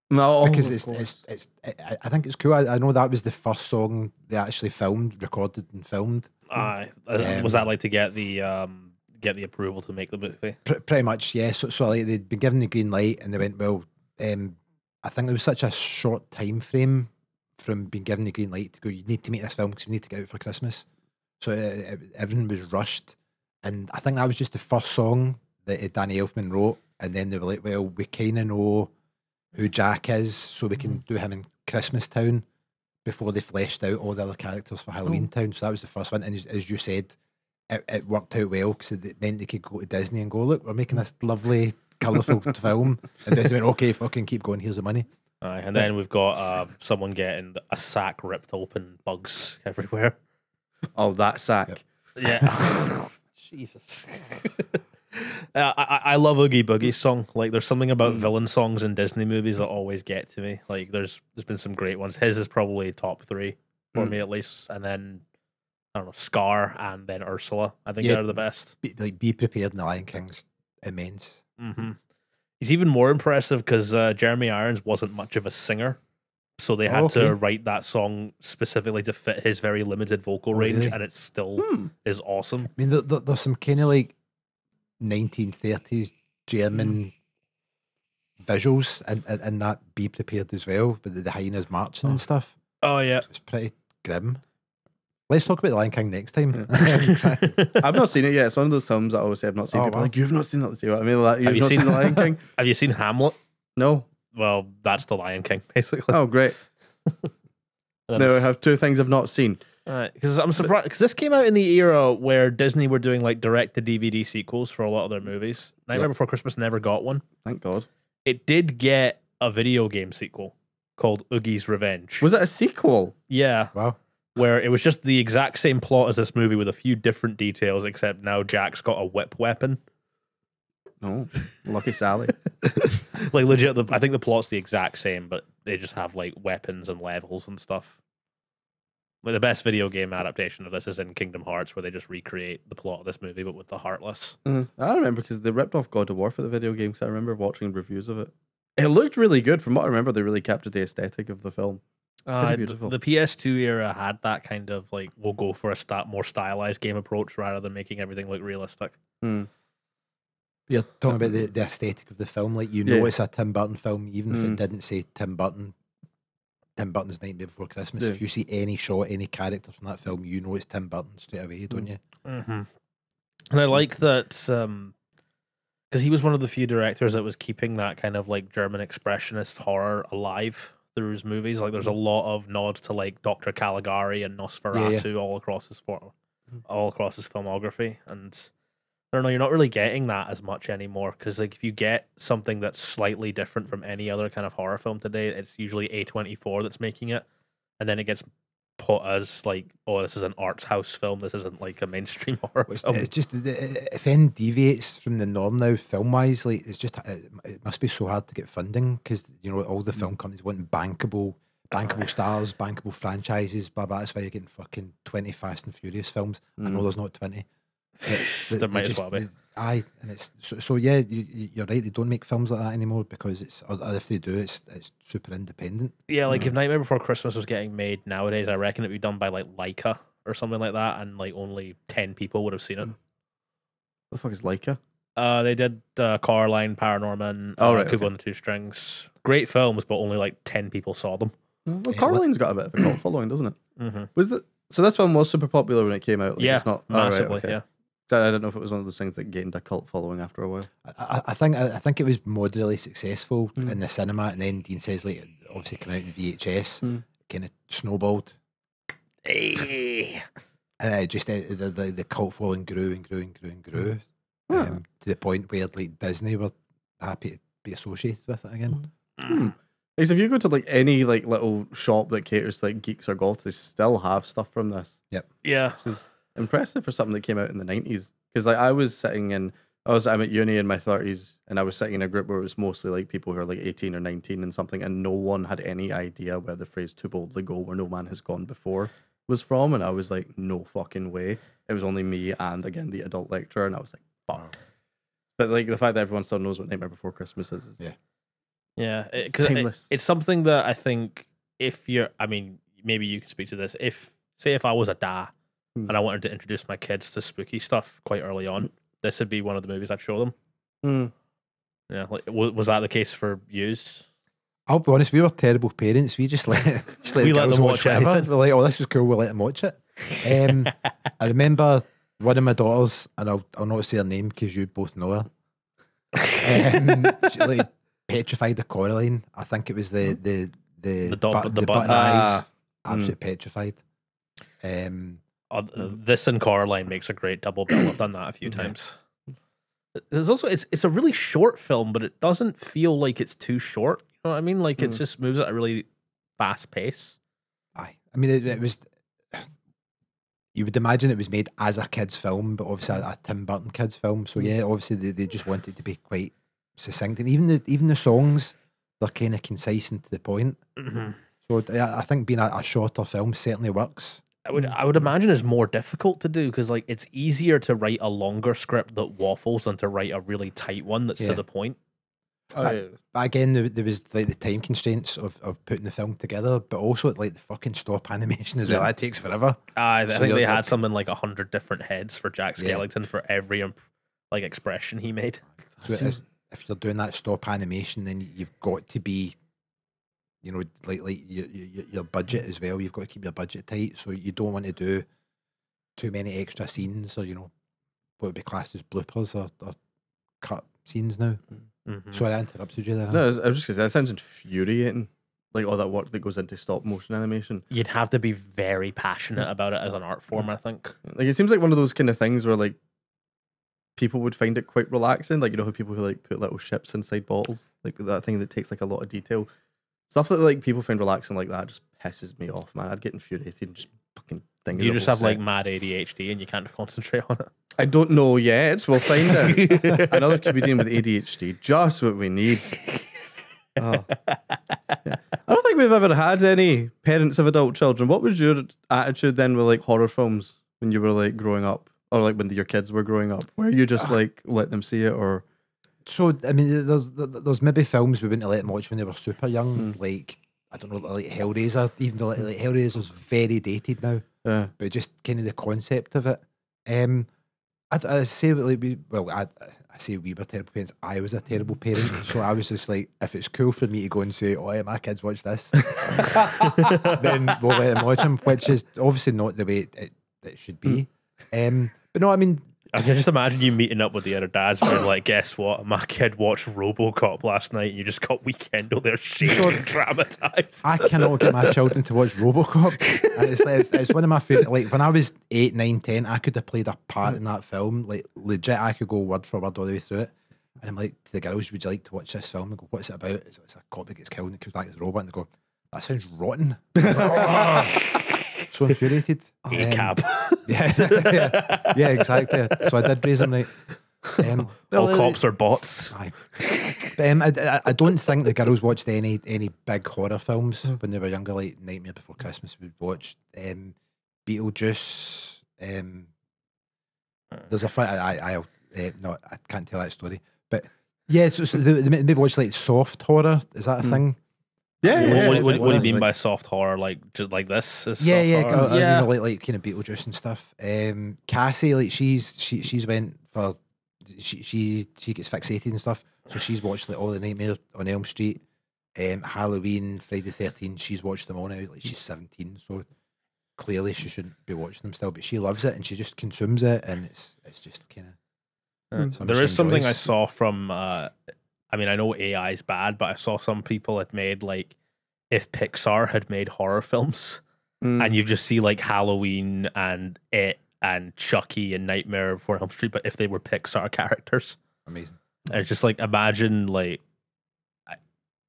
S2: No,
S3: Because I think it's cool. I know that was the first song they actually recorded and filmed.
S1: Aye, was that like to get the approval to make the movie?
S3: Pretty much, yeah. So like they'd been given the green light, and they went, well, I think there was such a short time frame from being given the green light to go, you need to make this film because we need to get out for Christmas. So everything was rushed, and I think that was just the first song that Danny Elfman wrote, and then they were like, well, we kind of know who Jack is, so we can do him in Christmas Town before they fleshed out all the other characters for Halloween Town. So that was the first one, and as you said, it worked out well because it meant they could go to Disney and go, look, we're making this lovely, colourful film, and Disney went, okay, fucking keep going, here's the money.
S1: Aye, and then we've got someone getting a sack ripped open, bugs everywhere.
S2: Oh, that sack.
S1: Yep. Yeah. Jesus. I love Oogie Boogie's song. Like, there's something about villain songs in Disney movies that always get to me. Like, there's been some great ones. His is probably top 3 for me at least, and then I don't know, Scar, and then Ursula. I think they're the best.
S3: Be prepared in The Lion King's immense.
S1: Mm-hmm. He's even more impressive because Jeremy Irons wasn't much of a singer, so they had to write that song specifically to fit his very limited vocal range,
S3: really?
S1: and it still is awesome.
S3: I mean, there's some kind of like 1930s German visuals and that Be Prepared as well, but the hyenas marching and stuff.
S1: Oh yeah,
S3: It's pretty grim. Let's talk about The Lion King next time.
S2: I've not seen it yet. It's one of those films that I always say I've not seen.
S3: Oh,
S2: People are
S3: wow.
S2: like, you've not seen that? See what I mean? Like,
S1: Have you
S2: not
S1: seen
S2: The Lion King?
S1: Have you seen Hamlet?
S2: No.
S1: Well, that's the Lion King, basically.
S2: Oh, great. No, I have 2 things I've not seen.
S1: Because I'm surprised because this came out in the era where Disney were doing like direct to DVD sequels for a lot of their movies. Nightmare Before Christmas never got one.
S2: Thank God.
S1: It did get a video game sequel called Oogie's Revenge.
S2: Was it a sequel?
S1: Yeah.
S3: Wow.
S1: Where it was just the exact same plot as this movie with a few different details, except now Jack's got a whip weapon.
S2: Oh, lucky Sally.
S1: Like legit, I think the plot's the exact same, but they just have like weapons and levels and stuff. Like the best video game adaptation of this is in Kingdom Hearts, where they just recreate the plot of this movie, but with the Heartless.
S2: I remember because they ripped off God of War for the video game. Because I remember watching reviews of it. It looked really good. From what I remember, they really captured the aesthetic of the film. Beautiful.
S1: The PS2 era had that kind of like, we'll go for a more stylized game approach rather than making everything look realistic.
S3: You're talking about the aesthetic of the film, like know it's a Tim Burton film, even if it didn't say Tim Burton's Nightmare Before Christmas. If you see any shot, any character from that film, you know it's Tim Burton straight away, don't you?
S1: Mm-hmm. And I like that because he was one of the few directors that was keeping that kind of like German expressionist horror alive through his movies. Like there's a lot of nods to like Dr. Caligari and Nosferatu all across his filmography, and I don't know, you're not really getting that as much anymore, because like if you get something that's slightly different from any other kind of horror film today, it's usually A24 that's making it, and then it gets put as like, oh, this is an arts house film, this isn't like a mainstream horror film.
S3: It's just, if anything deviates from the norm now, film wise, like it's just, it must be so hard to get funding, because you know all the film companies want bankable stars, bankable franchises, blah blah. That's why you're getting fucking 20 Fast and Furious films. I know there's not 20.
S1: There might as well be.
S3: Aye, and it's so yeah. You're right. They don't make films like that anymore, because it's, or if they do, it's super independent.
S1: Yeah, like if Nightmare Before Christmas was getting made nowadays, I reckon it'd be done by like Leica or something like that, and like only 10 people would have seen it.
S2: What the fuck is Leica?
S1: They did Coraline, Paranorman, Kubo and the Two Strings. Great films, but only like 10 people saw them.
S2: Well, Coraline's got a bit of a cult following, doesn't it?
S1: Mm-hmm.
S2: So this film was super popular when it came out? Like,
S1: yeah,
S2: it's not
S1: massively, yeah.
S2: I don't know if it was one of those things that gained a cult following after a while.
S3: I think it was moderately successful in the cinema, and then Dean says like obviously came out in VHS, kind of snowballed.
S1: Hey.
S3: And it just the cult following grew and grew and grew and grew to the point where like Disney were happy to be associated with it again.
S2: Like, so if you go to like any like little shop that caters to like geeks or goths, they still have stuff from this.
S3: Yep.
S1: Yeah.
S2: Which is impressive for something that came out in the 90s. Because like I'm at uni in my 30s, and I was sitting in a group where it was mostly like people who are like 18 or 19 and something, and no one had any idea where the phrase "too boldly go where no man has gone before" was from, and I was like, no fucking way. It was only me and again the adult lecturer, and I was like, fuck. But like the fact that everyone still knows what Nightmare Before Christmas is
S1: yeah, because it's something that I think maybe you can speak to this. If I was a dad and I wanted to introduce my kids to spooky stuff quite early on, this would be one of the movies I'd show them. Yeah, like was that the case for yous?
S3: I'll be honest, we were terrible parents. We just let
S1: we let them watch
S3: whatever. We're like, oh, this is cool. We'll let them watch it. I remember one of my daughters, and I'll not say her name because you both know her. She like petrified the Coraline. I think it was the button eyes. Absolutely petrified.
S1: This and Coraline makes a great double bill. I've done that a few times. There's also it's a really short film, but it doesn't feel like it's too short. You know what I mean? Like it just moves at a really fast pace.
S3: Aye, I mean it was. You would imagine it was made as a kids' film, but obviously a Tim Burton kids' film. So yeah, obviously they just wanted to be quite succinct, and even the songs, they're kind of concise and to the point. So I think being a shorter film certainly works.
S1: I would imagine it's more difficult to do, because like it's easier to write a longer script that waffles than to write a really tight one that's to the point.
S3: But again, there was like the time constraints of putting the film together, but also like the fucking stop animation as well. That takes forever.
S1: I think they had something like 100 different heads for Jack Skellington for every like expression he made.
S3: So if you're doing that stop animation, then you've got to be, you know, like your budget as well. You've got to keep your budget tight, so you don't want to do too many extra scenes, or you know, what would be classed as bloopers or cut scenes now. Sorry, I interrupted you there.
S2: No, I was just gonna say that sounds infuriating. Like all that work that goes into stop motion animation.
S1: You'd have to be very passionate about it as an art form, I think.
S2: Like it seems like one of those kind of things where like people would find it quite relaxing. Like, you know how people who like put little ships inside bottles, like that thing that takes like a lot of detail. Stuff that like people find relaxing like that just pisses me off, man. I'd get infuriated and just fucking thing.
S1: Do you just have like mad ADHD and you can't concentrate on it?
S2: I don't know yet. We'll find out. Another comedian with ADHD, just what we need. Oh. Yeah. I don't think we've ever had any parents of adult children. What was your attitude then with like horror films when you were like growing up, or like when your kids were growing up? Were you just like let them see it, or?
S3: So I mean, there's maybe films we wouldn't let them watch when they were super young, like I don't know, like Hellraiser. Even though like Hellraiser's very dated now, but just kind of the concept of it. I say like I say we were terrible parents. I was a terrible parent, so I was just like, if it's cool for me to go and say, "Oh, yeah, my kids watch this," then we'll let them watch them, which is obviously not the way it should be. But no, I mean,
S1: I can just imagine you meeting up with the other dads being like, guess what? My kid watched RoboCop last night and you just got Weekend. They're shaking traumatized.
S3: I cannot get my children to watch RoboCop. And it's one of my favourite. Like, when I was 8, 9, 10, I could have played a part in that film. Like, legit, I could go word for word all the way through it. And I'm like, to the girls, would you like to watch this film? I go, what's it about? It's a cop that gets killed and it comes back as a robot. And they go, that sounds rotten. So infuriated.
S1: A-cab.
S3: Yeah, exactly. So I did raise them right.
S1: All cops are bots.
S3: Aye. But I don't think the girls watched any big horror films when they were younger, like Nightmare Before Christmas. We'd watched Beetlejuice. There's a no, I can't tell that story. But yeah, so they maybe watch like soft horror. Is that a thing?
S2: Yeah.
S1: What do you mean by soft horror? Like just like this? Is
S3: Yeah,
S1: soft horror?
S3: you know, like kind of Beetlejuice and stuff. Cassie, like she's went for she gets fixated and stuff, so she's watched like all the Nightmare on Elm Street, Halloween, Friday the 13th. She's watched them all now. Like she's 17, so clearly she shouldn't be watching them still, but she loves it and she just consumes it, and it's just kind of.
S1: There is something I saw from. I mean, I know AI is bad, but I saw some people had made like if Pixar had made horror films, and you just see like Halloween and It and Chucky and Nightmare Before Elm Street, but if they were Pixar characters.
S3: Amazing.
S1: And it's just like, imagine like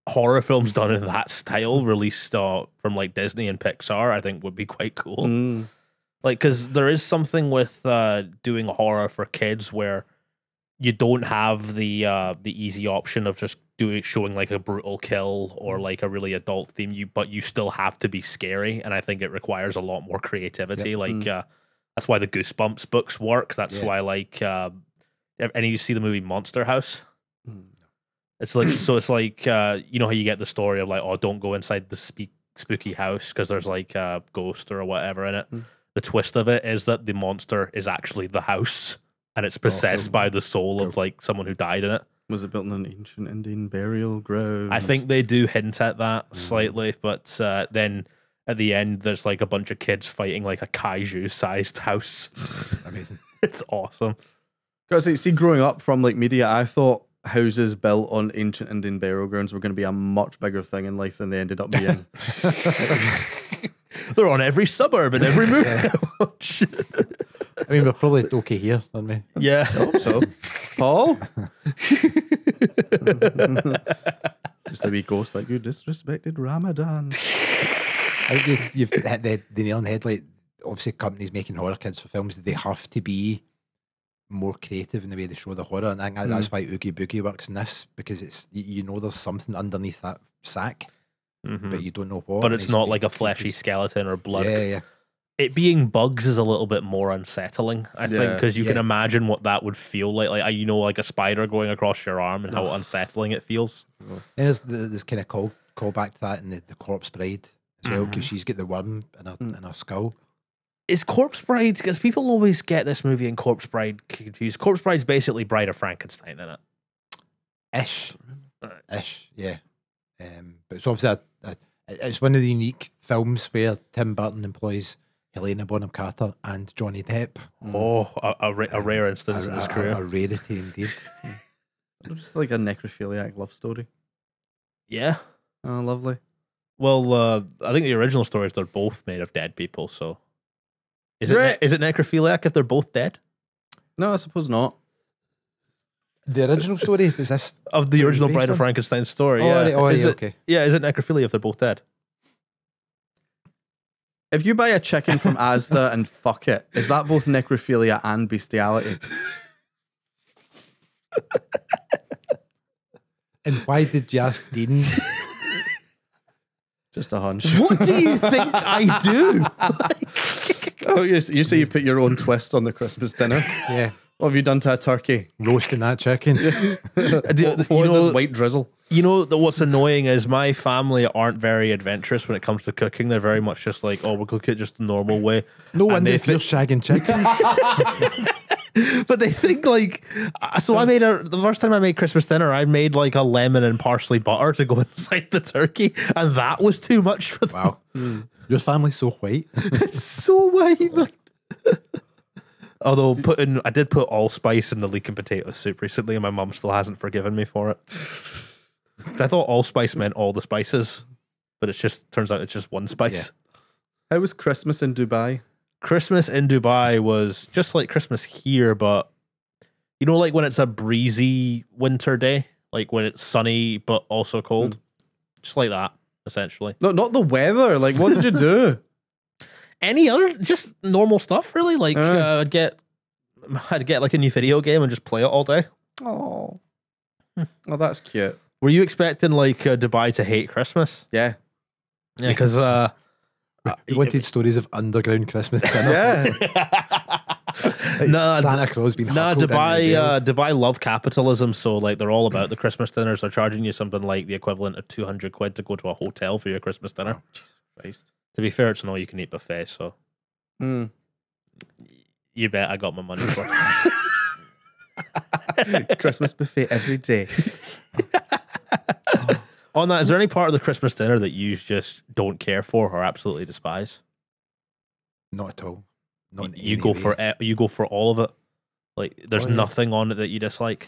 S1: horror films done in that style released from like Disney and Pixar, I think would be quite cool. Like, because there is something with doing horror for kids where you don't have the easy option of just showing like a brutal kill or like a really adult theme, but you still have to be scary, and I think it requires a lot more creativity. Yep. Like that's why the Goosebumps books work. That's why like any you see the movie Monster House. It's like so it's like you know how you get the story of like, oh, don't go inside the spooky house because there's like a ghost or whatever in it. The twist of it is that the monster is actually the house. And it's possessed by the soul of like someone who died in it.
S2: Was it built in an ancient Indian burial ground?
S1: I think they do hint at that slightly, but then at the end there's like a bunch of kids fighting like a kaiju-sized house.
S3: Amazing.
S1: It's awesome.
S2: Because see, growing up from like media, I thought houses built on ancient Indian burial grounds were going to be a much bigger thing in life than they ended up being.
S1: They're on every suburb in every movie I watch.
S3: I mean, we're probably okay here, aren't we?
S1: Yeah.
S2: I hope so. Paul? Just a wee ghost like, you disrespected Ramadan.
S3: I think you've hit the nail on the head. Like, obviously, companies making horror kids for films, they have to be more creative in the way they show the horror. And I think that's why Oogie Boogie works in this, because it's you know there's something underneath that sack, but you don't know what.
S1: But it's not like a fleshy skeleton or blood.
S3: Yeah.
S1: It being bugs is a little bit more unsettling, I think, because you can imagine what that would feel like. Like, you know, like a spider going across your arm and how unsettling it feels.
S3: And there's this kind of call back to that in the Corpse Bride as well, because she's got the worm in her skull.
S1: Is Corpse Bride, because people always get this movie and Corpse Bride confused. Corpse Bride's basically Bride of Frankenstein, isn't it?
S3: Ish, yeah. But it's obviously it's one of the unique films where Tim Burton employs Helena Bonham Carter and Johnny Depp.
S1: Oh, a rare instance in his career.
S3: A rarity indeed.
S2: Just like a necrophiliac love story.
S1: Yeah.
S2: Oh, lovely.
S1: Well, I think the original story is they're both made of dead people, so... Is it necrophiliac if they're both dead?
S2: No, I suppose not.
S3: The original story is this...
S1: Of the original Bride of Frankenstein story,
S3: okay.
S1: Yeah, is it necrophilia if they're both dead?
S2: If you buy a chicken from Asda and fuck it, is that both necrophilia and bestiality?
S3: And why did you ask Dean?
S2: Just a hunch.
S1: What do you think I do?
S2: Oh, you say you put your own twist on the Christmas dinner.
S3: Yeah.
S2: What have you done to a turkey?
S3: Roasting that chicken.
S2: What is this white drizzle?
S1: You know what's annoying is my family aren't very adventurous when it comes to cooking. They're very much just like, oh, we'll cook it just the normal way.
S3: No
S1: And
S3: wonder
S1: they
S3: if you're shagging chickens.
S1: But they think like, so I made the first time I made Christmas dinner, I made like a lemon and parsley butter to go inside the turkey, and that was too much for them.
S3: Wow. Your family's so white.
S1: It's so white. Like. Although I did put allspice in the leek and potato soup recently, and my mum still hasn't forgiven me for it. I thought allspice meant all the spices, but turns out it's just one spice.
S3: Yeah.
S2: How was Christmas in Dubai?
S1: Christmas in Dubai was just like Christmas here, but you know, like when it's a breezy winter day, like when it's sunny but also cold, just like that, essentially.
S2: No, not the weather. Like, what did you do?
S1: Any other, just normal stuff, really. Like I'd get like a new video game and just play it all day.
S2: Oh, that's cute.
S1: Were you expecting like Dubai to hate Christmas?
S2: Yeah.
S1: Yeah, because
S3: You wanted stories of underground Christmas dinner.
S2: Yeah.
S3: Like Santa Claus being huckled into jail.
S1: Dubai love capitalism, so like they're all about the Christmas dinners. They're charging you something like the equivalent of 200 quid to go to a hotel for your Christmas dinner.
S2: Jesus Christ.
S1: To be fair, it's an all-you-can-eat buffet, so you bet I got my money for it.
S2: Christmas buffet every day.
S1: On that, is there any part of the Christmas dinner that you just don't care for or absolutely despise?
S3: Not at all. Not in
S1: You
S3: any
S1: go
S3: way.
S1: you go for all of it. Like, there's
S3: Oh, yeah.
S1: nothing on it that you dislike.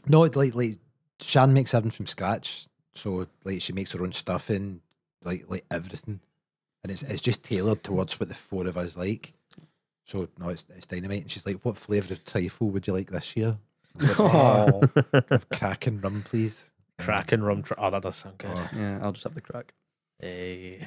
S3: No, like Shan makes everything from scratch. So like she makes her own stuffing, like everything, and it's just tailored towards what the four of us like. So no, it's dynamite. And she's like, "What flavour of trifle would you like this year?"
S2: Oh.
S3: Of crack and rum, please.
S1: Crack and rum. Oh, that does sound good.
S3: Oh.
S2: Yeah, I'll just have the crack.
S1: Hey.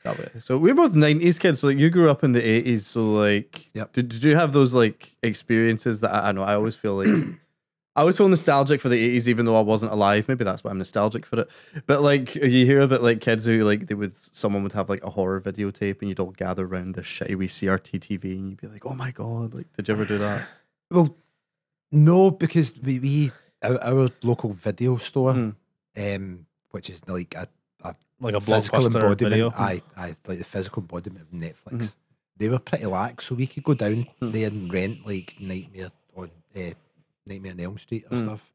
S2: That way. So we're both 90s kids. So like you grew up in the 80s. So like,
S3: Yep.
S2: did you have those like experiences that I know? I always feel like I always feel nostalgic for the 80s, even though I wasn't alive. Maybe that's why I'm nostalgic for it. But like you hear about like kids who like someone would have like a horror videotape and you'd all gather around this shitty wee CRT TV and you'd be like, oh my God, like did you ever do that?
S3: Well, no, because our local video store, which is like a
S1: Like a
S3: physical
S1: blockbuster
S3: embodiment.
S1: video.
S3: Aye, like the physical embodiment of Netflix. They were pretty lax, so we could go down there and rent like Nightmare on Nightmare on Elm Street or stuff.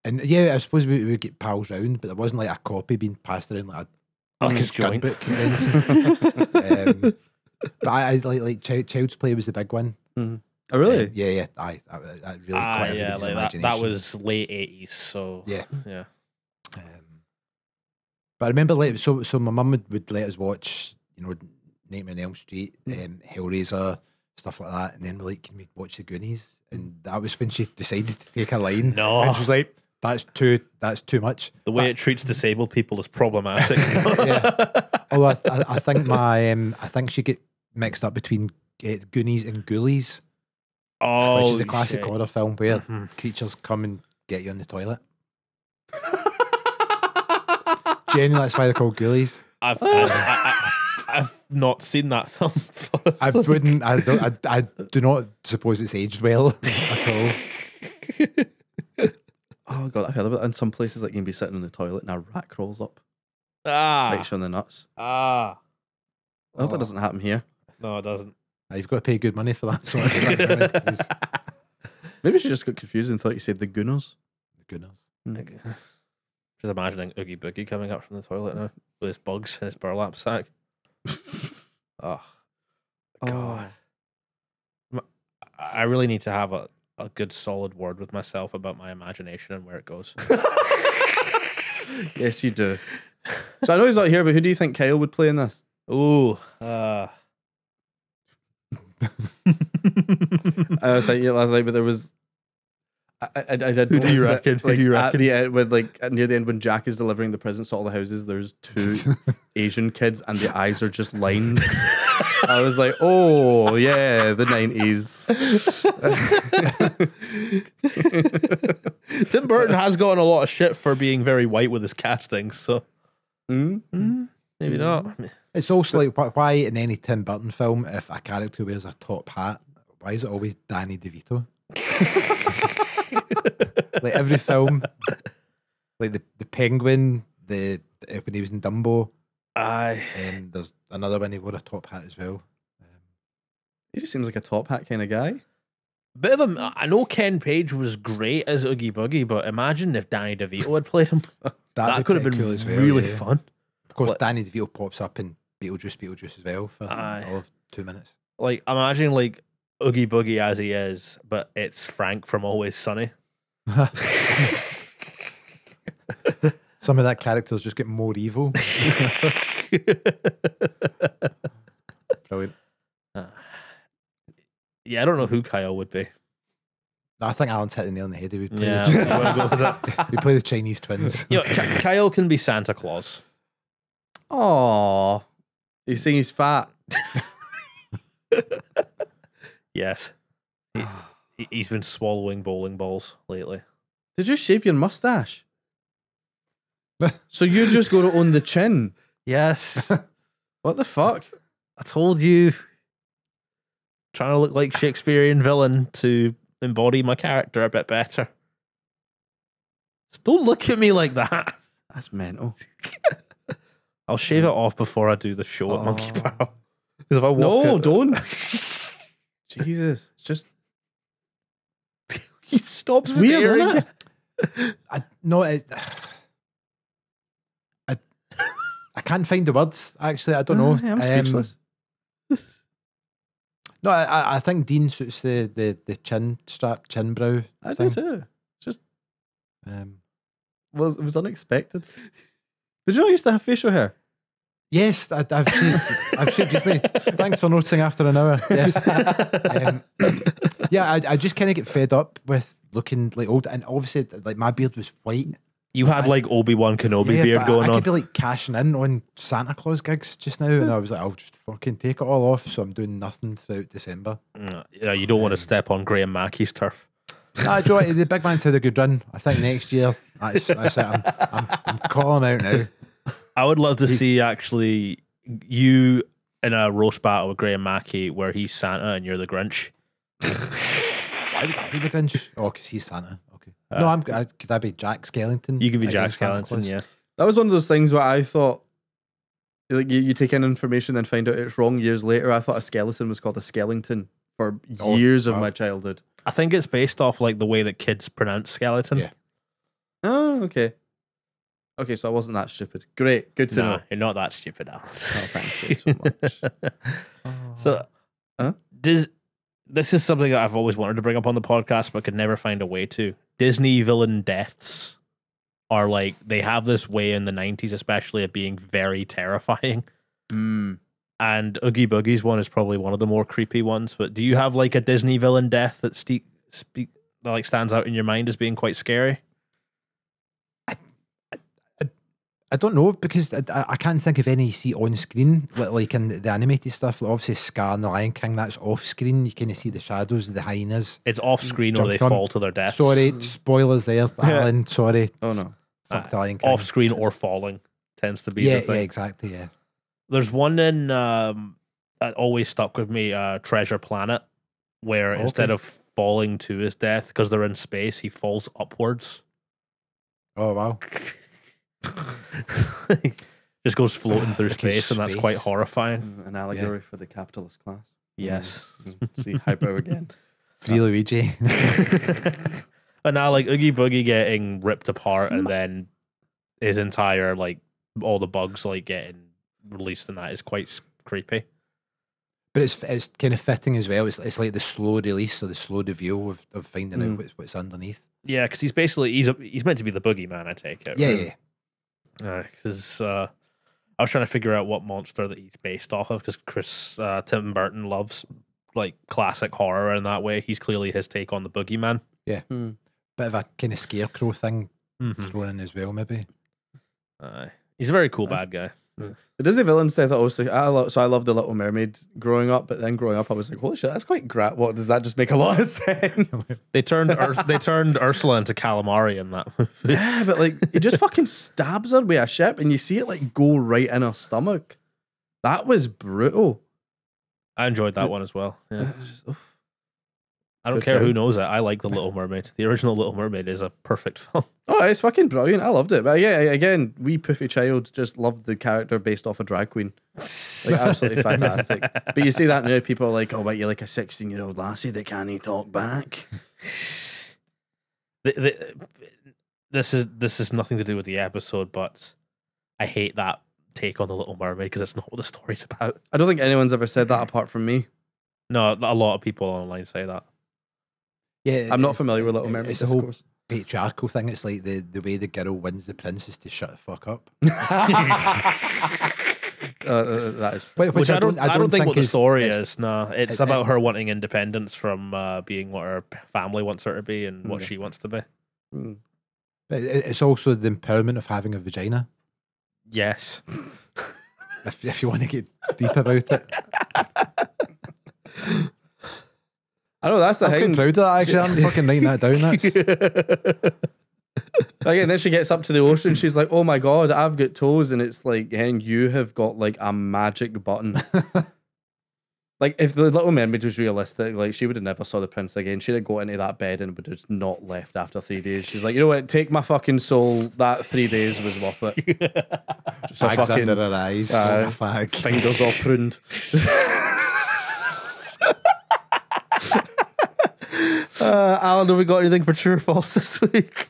S3: And yeah, I suppose we would get pals round, but there wasn't like a copy being passed around like a
S1: Like a
S3: scud
S1: joint.
S3: book. But I like Child's Play was the big one.
S2: Oh really?
S3: Yeah. I really quite
S1: Yeah,
S3: everybody's
S1: like that
S3: imagination.
S1: was late 80s, so
S3: Yeah.
S1: yeah.
S3: But I remember, like, so my mum would let us watch, you know, Nightmare on Elm Street, Hellraiser, stuff like that, and then we're like, can we watch the Goonies? And that was when she decided to take a line.
S1: No.
S3: And she was like, that's too much.
S1: The way it treats disabled people is problematic.
S3: Yeah. Although I think I think she get mixed up between Goonies and Ghoulies,
S1: Oh,
S3: which is a classic
S1: shit.
S3: horror film where
S1: Mhm.
S3: creatures come and get you on the toilet. Genuinely, that's why they're called Ghoulies.
S1: I've not seen that film.
S3: I wouldn't. I do not suppose it's aged well at all.
S2: Oh God, I've heard about it. In some places, like you can be sitting in the toilet and a rat crawls up,
S1: Ah.
S2: bites you on the nuts.
S1: Ah.
S2: I hope that doesn't happen here.
S1: No, it doesn't.
S3: You've got to pay good money for that sort of thing.
S2: Maybe she just got confused and thought you said the Gooners.
S3: Goodness.
S1: Just imagining Oogie Boogie coming up from the toilet now with his bugs in his burlap sack. Oh, God. I really need to have a good solid word with myself about my imagination and where it goes.
S2: Yes, you do. So I know he's not here, but who do you think Kyle would play in this?
S1: Ooh.
S2: I was like, yeah, last night, but there was. I did.
S1: Who do you
S2: notice that,
S1: reckon? Who
S2: like,
S1: do you
S2: At
S1: reckon?
S2: the end, near the end, when Jack is delivering the presents to all the houses, there's 2 Asian kids, and the eyes are just lines. I was like, oh yeah, the 90s.
S1: Tim Burton has gotten a lot of shit for being very white with his castings, so
S2: Mm?
S1: maybe not.
S3: It's also like why in any Tim Burton film, if a character wears a top hat, why is it always Danny DeVito? Like every film, like the Penguin, when he was in Dumbo,
S1: Aye.
S3: there's another one he wore a top hat as well.
S2: He just seems like a top hat kind of guy.
S1: Bit of a. I know Ken Page was great as Oogie Boogie, but imagine if Danny DeVito had played him. That could have been
S3: cool as well,
S1: really
S3: yeah.
S1: fun.
S3: Of course,
S1: Like-
S3: Danny DeVito pops up in Beetlejuice as well for
S1: Aye.
S3: all of 2 minutes.
S1: Like imagine like Oogie Boogie as he is, but it's Frank from Always Sunny.
S3: Some of that characters just get more evil. Brilliant.
S1: Yeah, I don't know who Kyle would be.
S3: I think Alan's hit the nail on the head. He would play,
S1: Yeah,
S3: the,
S1: I'm gonna go with that.
S3: he'd play the Chinese twins.
S1: You know, Kyle can be Santa Claus.
S2: Oh, he's saying he's fat.
S1: Yes, he's been swallowing bowling balls lately.
S2: Did you shave your mustache? So you're just going to own the chin?
S1: Yes,
S2: What the fuck?
S1: I told you. Trying to look like Shakespearean villain to embody my character a bit better. Just don't look at me like that.
S2: That's mental.
S1: I'll shave it off before I do the show at Monkey
S2: Oh.
S1: Barrel. Because if I walk
S2: No,
S1: out-
S2: don't. Jesus, it's just
S1: He stops
S2: it's weird,
S1: staring.
S2: isn't it?
S3: I can't find the words. Actually, I don't know.
S2: I'm speechless.
S3: No, I think Dean suits the chin strap, chin brow.
S2: I
S3: thing.
S2: do too. Just
S3: Um,
S2: it was unexpected. Did you not used to have facial hair?
S3: yes, I've shaved. I've shaved recently. Thanks for noticing after an hour. Yes. Yeah, I just kind of get fed up with looking like old, and obviously, like my beard was white.
S1: You had like Obi-Wan Kenobi
S3: Yeah,
S1: beard
S3: but
S1: going
S3: I
S1: on.
S3: could be like cashing in on Santa Claus gigs just now, and I was like, I'll just fucking take it all off. So I'm doing nothing throughout December.
S1: You don't want to step on Graham Mackey's turf.
S3: Nah, Joe, the big man's had a good run. I think next year, that's it. I'm calling out now.
S1: I would love to see actually you in a roast battle with Graham Mackey where he's Santa and you're the Grinch.
S3: Why would I be the Grinch? Oh, because he's Santa. Okay. No, could I be Jack Skellington?
S1: You can be Jack
S3: against Santa
S1: Skellington,
S3: Claus?
S1: yeah.
S2: That was one of those things where I thought, like, you take in information and find out it's wrong years later. I thought a skeleton was called a skellington for years of
S3: wow.
S2: my childhood.
S1: I think it's based off like the way that kids pronounce skeleton.
S3: Yeah.
S2: Oh, okay. Okay, so I wasn't that stupid. Great, good to
S1: Nah,
S2: know.
S1: you're not that stupid, Al.
S2: Oh, thank you so much.
S1: So,
S2: Huh?
S1: this is something that I've always wanted to bring up on the podcast, but could never find a way to. Disney villain deaths are like, they have this way in the 90s, especially, of being very terrifying.
S2: Mm.
S1: And Oogie Boogie's one is probably one of the more creepy ones. But do you have like a Disney villain death that like stands out in your mind as being quite scary?
S3: I don't know, because I can't think of any you see on screen, like in the animated stuff. Like obviously, Scar and the Lion King, that's off screen. You kind of see the shadows of the hyenas.
S1: It's off screen or they
S3: Jumping on.
S1: fall to their deaths.
S3: Sorry, spoilers there, Alan. Sorry.
S2: Oh, no.
S3: Fuck the Lion King.
S1: Off screen or falling tends to be
S3: Yeah,
S1: the thing.
S3: yeah, exactly. Yeah.
S1: There's one in that always stuck with me, Treasure Planet, where instead of falling to his death because they're in space, he falls upwards.
S3: Oh wow.
S1: Just goes floating through
S3: Like in
S1: space, and that's quite
S3: space.
S1: horrifying.
S2: An allegory for the capitalist class.
S1: Yes.
S2: See, hyper again.
S3: Free Luigi.
S1: And now, like Oogie Boogie getting ripped apart, and then his entire like all the bugs like getting released, and that is quite creepy.
S3: But it's kind of fitting as well. It's like the slow release or the slow reveal of finding out what's underneath.
S1: Yeah, because he's basically he's meant to be the boogeyman. I take it.
S3: Yeah,
S1: right?
S3: yeah.
S1: Because I was trying to figure out what monster that he's based off of, because Tim Burton loves like classic horror in that way. He's clearly his take on the boogeyman.
S3: Yeah. bit of a kind of scarecrow thing thrown in as well, maybe.
S1: He's a very cool bad guy.
S2: The Disney villains I thought also I loved the Little Mermaid growing up, but then growing up I was like, holy shit, that's quite great. What does that just make a lot of sense?
S1: They turned Ursula into calamari in that movie.
S2: Yeah, but like it just fucking stabs her with a ship and you see it like go right in her stomach. That was brutal.
S1: I enjoyed that one as well. Yeah.
S2: Oof.
S1: I don't
S2: Good
S1: care who
S2: film.
S1: knows it. I like The Little Mermaid. The original Little Mermaid is a perfect film.
S2: Oh, it's fucking brilliant. I loved it. But yeah, again, wee poofy child just loved the character based off a drag queen. Like absolutely fantastic. But you see that now, people are like, oh, but you're like a 16-year-old lassie that can't talk back.
S1: This is nothing to do with the episode, but I hate that take on The Little Mermaid because it's not what the story's about.
S2: I don't think anyone's ever said that apart from me.
S1: No, a lot of people online say that.
S3: Yeah,
S2: I'm not familiar with Little Mermaid
S3: It's the whole
S2: discourse.
S3: patriarchal thing. It's like the way the girl wins the prince is to shut the fuck up.
S2: That is
S1: Which I don't think what the story
S3: is.
S1: is. No, it's about her wanting independence from being what her family wants her to be and what she wants to be.
S3: But it's also the empowerment of having a vagina.
S1: Yes.
S3: If you want to get deep about it.
S2: I know that's the
S3: I'm
S2: thing.
S3: quite proud of that, actually. I'm fucking writing that down.
S2: Again, then she gets up to the ocean. She's like, "Oh my god, I've got toes," and it's like, "Hen, you have got like a magic button." Like if the Little Mermaid was realistic, like she would have never saw the prince again. She'd have got into that bed and would have not left after 3 days. She's like, you know what? Take my fucking soul. That 3 days was worth it. Just a
S3: Bags
S2: fucking
S3: under her eyes. Smoking a fag.
S2: fingers all pruned.
S1: Alan, have we got anything for true or false this week?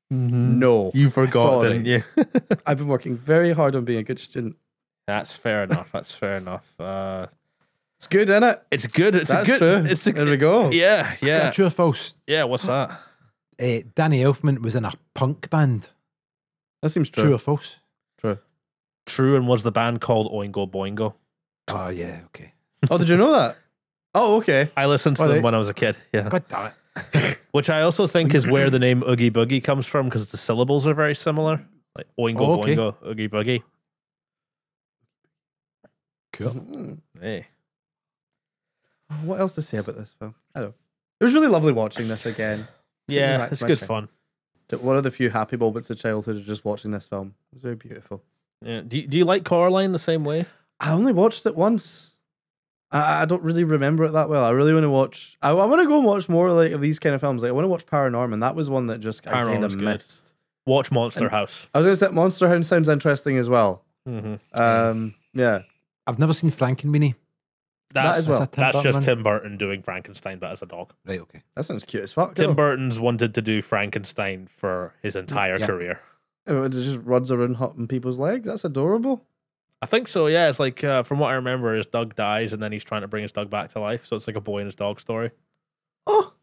S2: No,
S1: You forgot,
S2: Sorry.
S1: didn't you?
S2: I've been working very hard on being a good student.
S1: That's fair enough. That's fair enough.
S2: It's good, isn't it?
S1: It's good. It's
S2: That's
S1: a good.
S2: true.
S1: It's a,
S2: There we go.
S1: Yeah, yeah,
S3: True or false?
S1: yeah. What's that?
S3: Danny Elfman was in a punk band.
S2: That seems
S3: True,
S2: true.
S3: or false?
S2: True.
S1: True, and was the band called Oingo Boingo?
S3: Oh, yeah, okay.
S2: Oh, did you know that? Oh, okay.
S1: I listened to
S2: Are
S1: them
S2: they?
S1: when I was a kid. Yeah,
S3: God damn it.
S1: which I also think is where the name Oogie Boogie comes from because the syllables are very similar. Like Oingo
S3: Oh, okay.
S1: Boingo, Oogie Boogie.
S3: Cool.
S1: Hey,
S2: What else to say about this film? I don't know. It was really lovely watching this again.
S1: yeah,
S2: back to
S1: it's
S2: my
S1: good
S2: chair.
S1: fun.
S2: One of the few happy moments of childhood is just watching this film. It was very beautiful.
S1: Yeah. Do you like Coraline the same way?
S2: I only watched it once. I don't really remember it that well. I really want to watch. I want to go and watch more like of these kind of films. Like I want to watch Paranorman. That was one that just I kind
S1: Paranorman's
S2: of
S1: good.
S2: missed.
S1: Watch Monster House.
S2: I was going to say Monster House sounds interesting as well.
S1: Mm-hmm.
S2: Yeah.
S3: I've never seen Frankenweenie.
S1: That's,
S2: as well.
S3: That's a Tim
S1: that's
S3: Burton
S1: just
S3: one?
S1: Tim Burton doing Frankenstein, but as a dog.
S3: Right, okay.
S2: That sounds cute as fuck.
S1: Tim
S2: though.
S1: Burton's wanted to do Frankenstein for his entire
S3: Yeah.
S1: career.
S2: It just runs around hopping people's legs. That's adorable.
S1: I think so, yeah. It's like, from what I remember, his dog dies and then he's trying to bring his dog back to life. So it's like a boy and his dog story.
S2: Oh,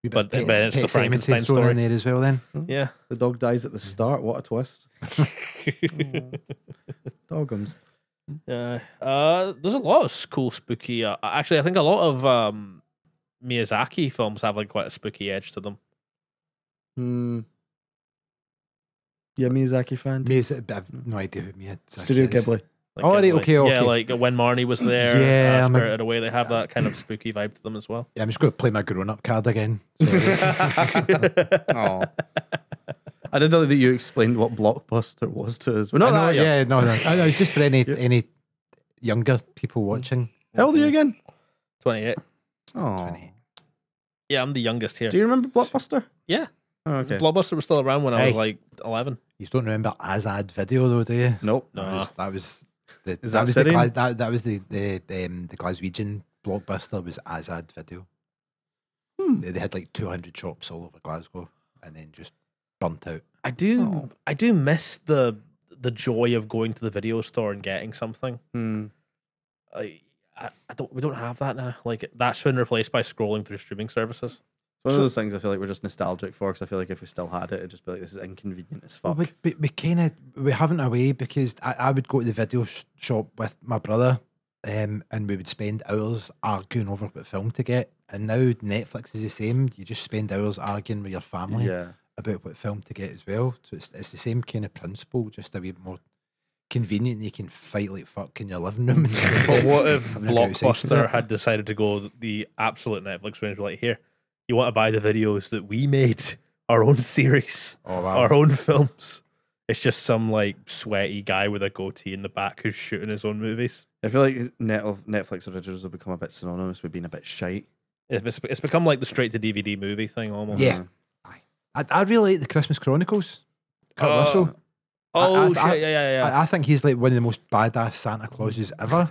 S1: But it's the Frankenstein
S3: thrown
S1: story.
S3: in there as well then.
S1: Yeah.
S2: the dog dies at the start. What a twist. Dogums.
S1: There's a lot of cool, spooky. Actually, I think a lot of Miyazaki films have like quite a spooky edge to them.
S2: Yeah, Miyazaki fan.
S3: I have no idea who Miyazaki
S2: Studio
S3: is.
S2: Ghibli.
S1: Like
S3: Oh, right,
S1: Ghibli.
S3: okay, okay.
S1: Yeah, like When Marnie was there,
S3: Yeah, I'm a-
S1: Spirited Away, they have that kind of spooky vibe to them as well.
S3: Yeah, I'm just going to play my grown-up card again.
S2: Oh. I didn't know that you explained what Blockbuster was to us. We're not that young.
S3: Yeah, no. I know, it's just for any younger people watching.
S2: How old are you again?
S1: 28.
S2: Oh.
S3: 20.
S1: Yeah, I'm the youngest here.
S2: Do you remember Blockbuster?
S1: Yeah.
S2: Oh, okay.
S1: Blockbuster was still around when I was
S3: Hey.
S1: like 11.
S3: You don't remember Azad Video though, do you?
S2: Nope.
S1: No.
S3: That was the
S2: Is
S3: that
S2: that
S3: was
S2: Syrian?
S3: that was the Glaswegian Blockbuster was Azad Video. They had like 200 shops all over Glasgow, and then just burnt out.
S1: I do miss the joy of going to the video store and getting something. I don't. We don't have that now. Like that's been replaced by scrolling through streaming services.
S2: It's one of those things I feel like we're just nostalgic for because I feel like if we still had it, it'd just be like, this is inconvenient as fuck.
S3: Well, we kind of we haven't a way because I would go to the video shop with my brother, and we would spend hours arguing over what film to get, And now Netflix is the same. You just spend hours arguing with your family about what film to get as well. So it's the same kind of principle, just a wee bit more convenient. And you can fight like fuck in your living room.
S1: But what if
S3: I'm not gonna go outside.
S1: Blockbuster had decided to go the absolute Netflix range? Like, here, you want to buy the videos that we made, our own series, our own films. It's just some like sweaty guy with a goatee in the back who's shooting his own movies.
S2: I feel like Netflix originals have become a bit synonymous with being a bit shite.
S1: It's become like the straight to DVD movie thing almost.
S3: Yeah. I really like the Christmas Chronicles. Kurt Russell.
S1: Yeah.
S3: I think he's like one of the most badass Santa Clauses ever.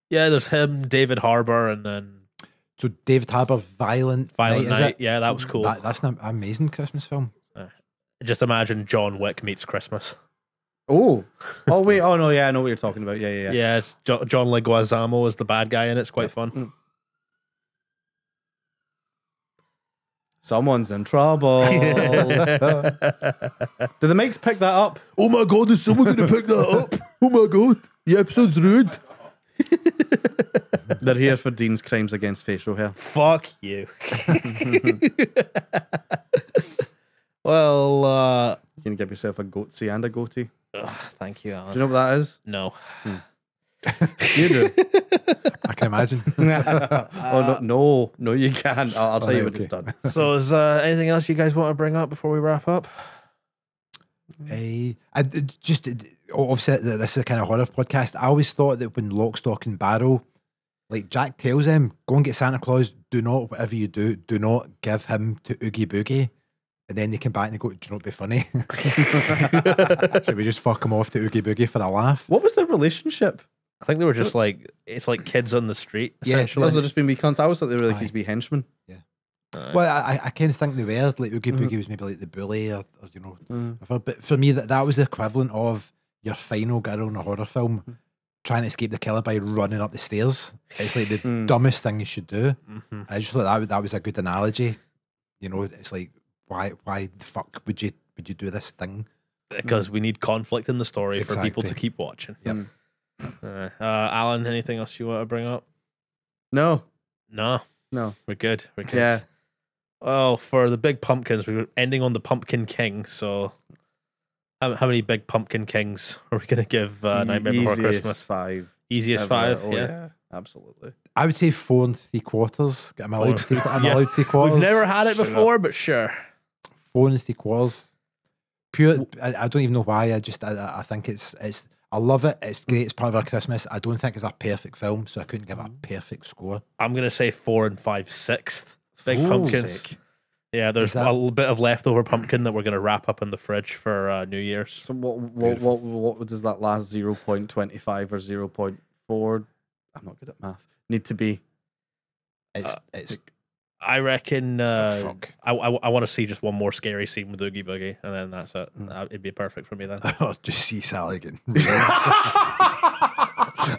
S1: Yeah, there's him, David Harbour, and then
S3: So David Harbour, Violent Night. Is it?
S1: Yeah, that was cool.
S3: That's an amazing Christmas film.
S1: Just imagine John Wick meets Christmas.
S2: Oh wait, oh no, yeah, I know what you're talking about. Yeah.
S1: Yeah, it's John Leguizamo is the bad guy in it. It's quite fun.
S2: Someone's in trouble. Did the mics pick that up?
S1: Oh my god, is someone going to pick that up? Oh my god, the episode's ruined.
S2: They're here for Dean's crimes against facial hair.
S1: Fuck you. Well,
S2: You can give yourself a goatee and a goatee.
S1: thank you, Alan.
S2: Do you know what that is?
S1: No.
S2: You do.
S3: I can imagine.
S2: No, you can't. I'll tell you when it's done.
S1: So is anything else you guys want to bring up before we wrap up?
S3: Obviously, this is a kind of horror podcast. I always thought that when Lock, Stock and Barrel, like Jack tells him, go and get Santa Claus, whatever you do not give him to Oogie Boogie. And then they come back and they go, do not be funny. Should we just fuck him off to Oogie Boogie for a laugh?
S2: What was their relationship?
S1: I think they were just like, it's like kids on the street,
S3: Yeah,
S1: essentially.
S2: Those have just been wee cunts. I always thought they were like his wee henchmen.
S3: Well, I kind of think they were. Like Oogie Boogie was maybe like the bully or you know. But for me, that was the equivalent of your final girl in a horror film trying to escape the killer by running up the stairs. It's like the dumbest thing you should do. I just thought that was a good analogy. You know, it's like, why the fuck would you do this thing?
S1: Because we need conflict in the story for people to
S3: Exactly.
S1: keep watching.
S3: Yep.
S1: Alan, anything else you want to bring up?
S2: No.
S1: No, we're good.
S2: Yeah.
S1: Well, for the big pumpkins, we were ending on the Pumpkin King. So, how many big Pumpkin Kings are we going to give Nightmare Before Christmas?
S2: 5.
S1: Easiest
S2: ever.
S1: 5.
S2: Oh,
S1: yeah.
S2: Absolutely.
S3: I would say 4 3/4. I'm allowed 3/4.
S1: We've never had it before, but sure.
S3: 4 3/4. Pure. I don't even know why. I think it's. I love it. It's great. It's part of our Christmas. I don't think it's a perfect film, so I couldn't give it a perfect score.
S1: I'm going to say 4 5/6. Big pumpkins.
S2: Sick.
S1: Yeah, there's a little bit of leftover pumpkin that we're going to wrap up in the fridge for New Year's.
S2: So what does that last 0.25 or 0.4? I'm not good at math. Need to be.
S3: It's
S1: I reckon
S3: fuck.
S1: I want to see just one more scary scene with Oogie Boogie, and then that's it. It'd be perfect for me then.
S3: just see Sally again.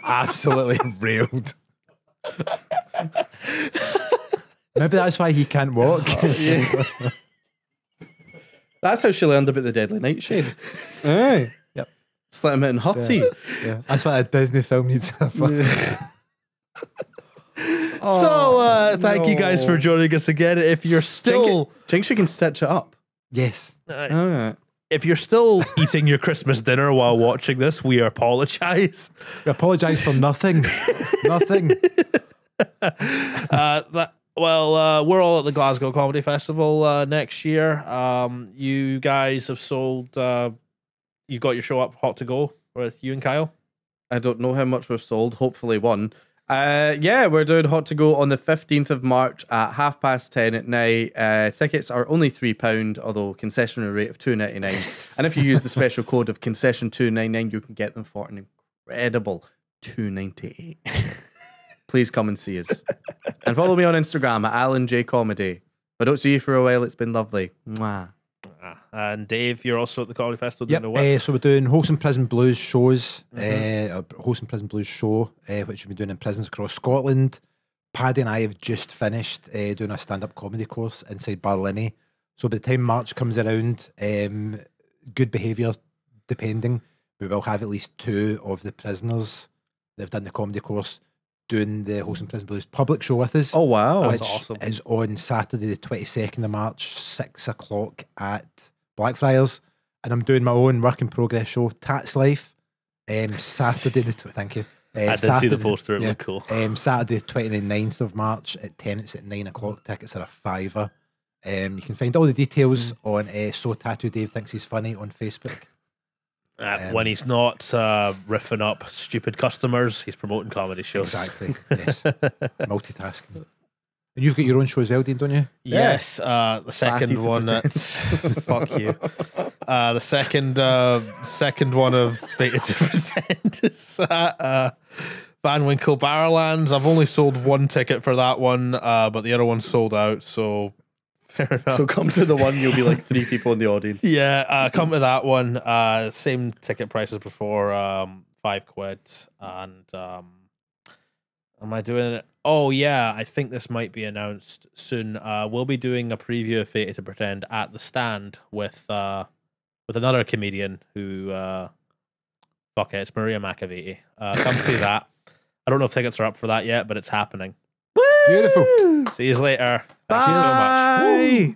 S3: Absolutely railed. Maybe that's why he can't walk.
S2: That's how she learned about the Deadly Nightshade. Aye.
S3: Yep.
S2: Slit him in Hutty.
S3: Yeah. That's what a Disney film needs.
S1: So thank you guys for joining us again. If you're still
S2: Think she can stitch it up?
S3: Yes.
S1: if you're still eating your Christmas dinner while watching this, we apologize.
S3: We apologise for nothing. Nothing.
S1: We're all at the Glasgow Comedy Festival next year. You guys have sold. You got your show up, Hot to Go, with you and Kyle.
S2: I don't know how much we've sold. Hopefully one. We're doing Hot to Go on the 15th of March at 10:30 at night. Tickets are only £3, although concessionary rate of £2.99. And if you use the special code of concession 299, you can get them for an incredible £2.98. Please come and see us. And follow me on Instagram at Alan J Comedy. If I don't see you for a while, it's been lovely. Mwah.
S1: And Dave, you're also at the Comedy Festival. Yep.
S3: So we're doing Wholesome Prison Blues shows. A Wholesome Prison Blues show, which we've been doing in prisons across Scotland. Paddy and I have just finished doing a stand-up comedy course inside Barlinnie. So by the time March comes around, good behaviour depending, we will have at least 2 of the prisoners that have done the comedy course doing the Wholesome Prison Blues public show with us.
S2: Oh wow.
S1: That's
S3: which
S1: awesome.
S3: is on Saturday, the 22nd of March, 6 o'clock at Blackfriars. And I'm doing my own work in progress show, Tats Life, Saturday, thank you.
S1: I did see the poster, it looked cool.
S3: Saturday, 29th of March at 10, it's at 9 o'clock. Tickets are a £5. You can find all the details on So Tattoo Dave Thinks He's Funny on Facebook.
S1: When he's not riffing up stupid customers, he's promoting comedy shows.
S3: Exactly, yes. Multitasking. And you've got your own show as well, Dean, don't you?
S1: Yes, the second
S2: Fatty to
S1: one. Fuck you. The second one of Fated to Pretend is at Van Winkle Barrowlands. I've only sold one ticket for that one, but the other one sold out. So fair enough.
S2: So come to the one, you'll be like 3 people in the audience.
S1: Yeah, come to that one. Same ticket price as before, £5, and am I doing it? Oh yeah, I think this might be announced soon. We'll be doing a preview of Fated to Pretend at the Stand with another comedian who fuck it, it's Maria McAvity. Come see that. I don't know if tickets are up for that yet, but it's happening.
S3: Beautiful.
S1: See you later. Thank you so much.
S2: Bye.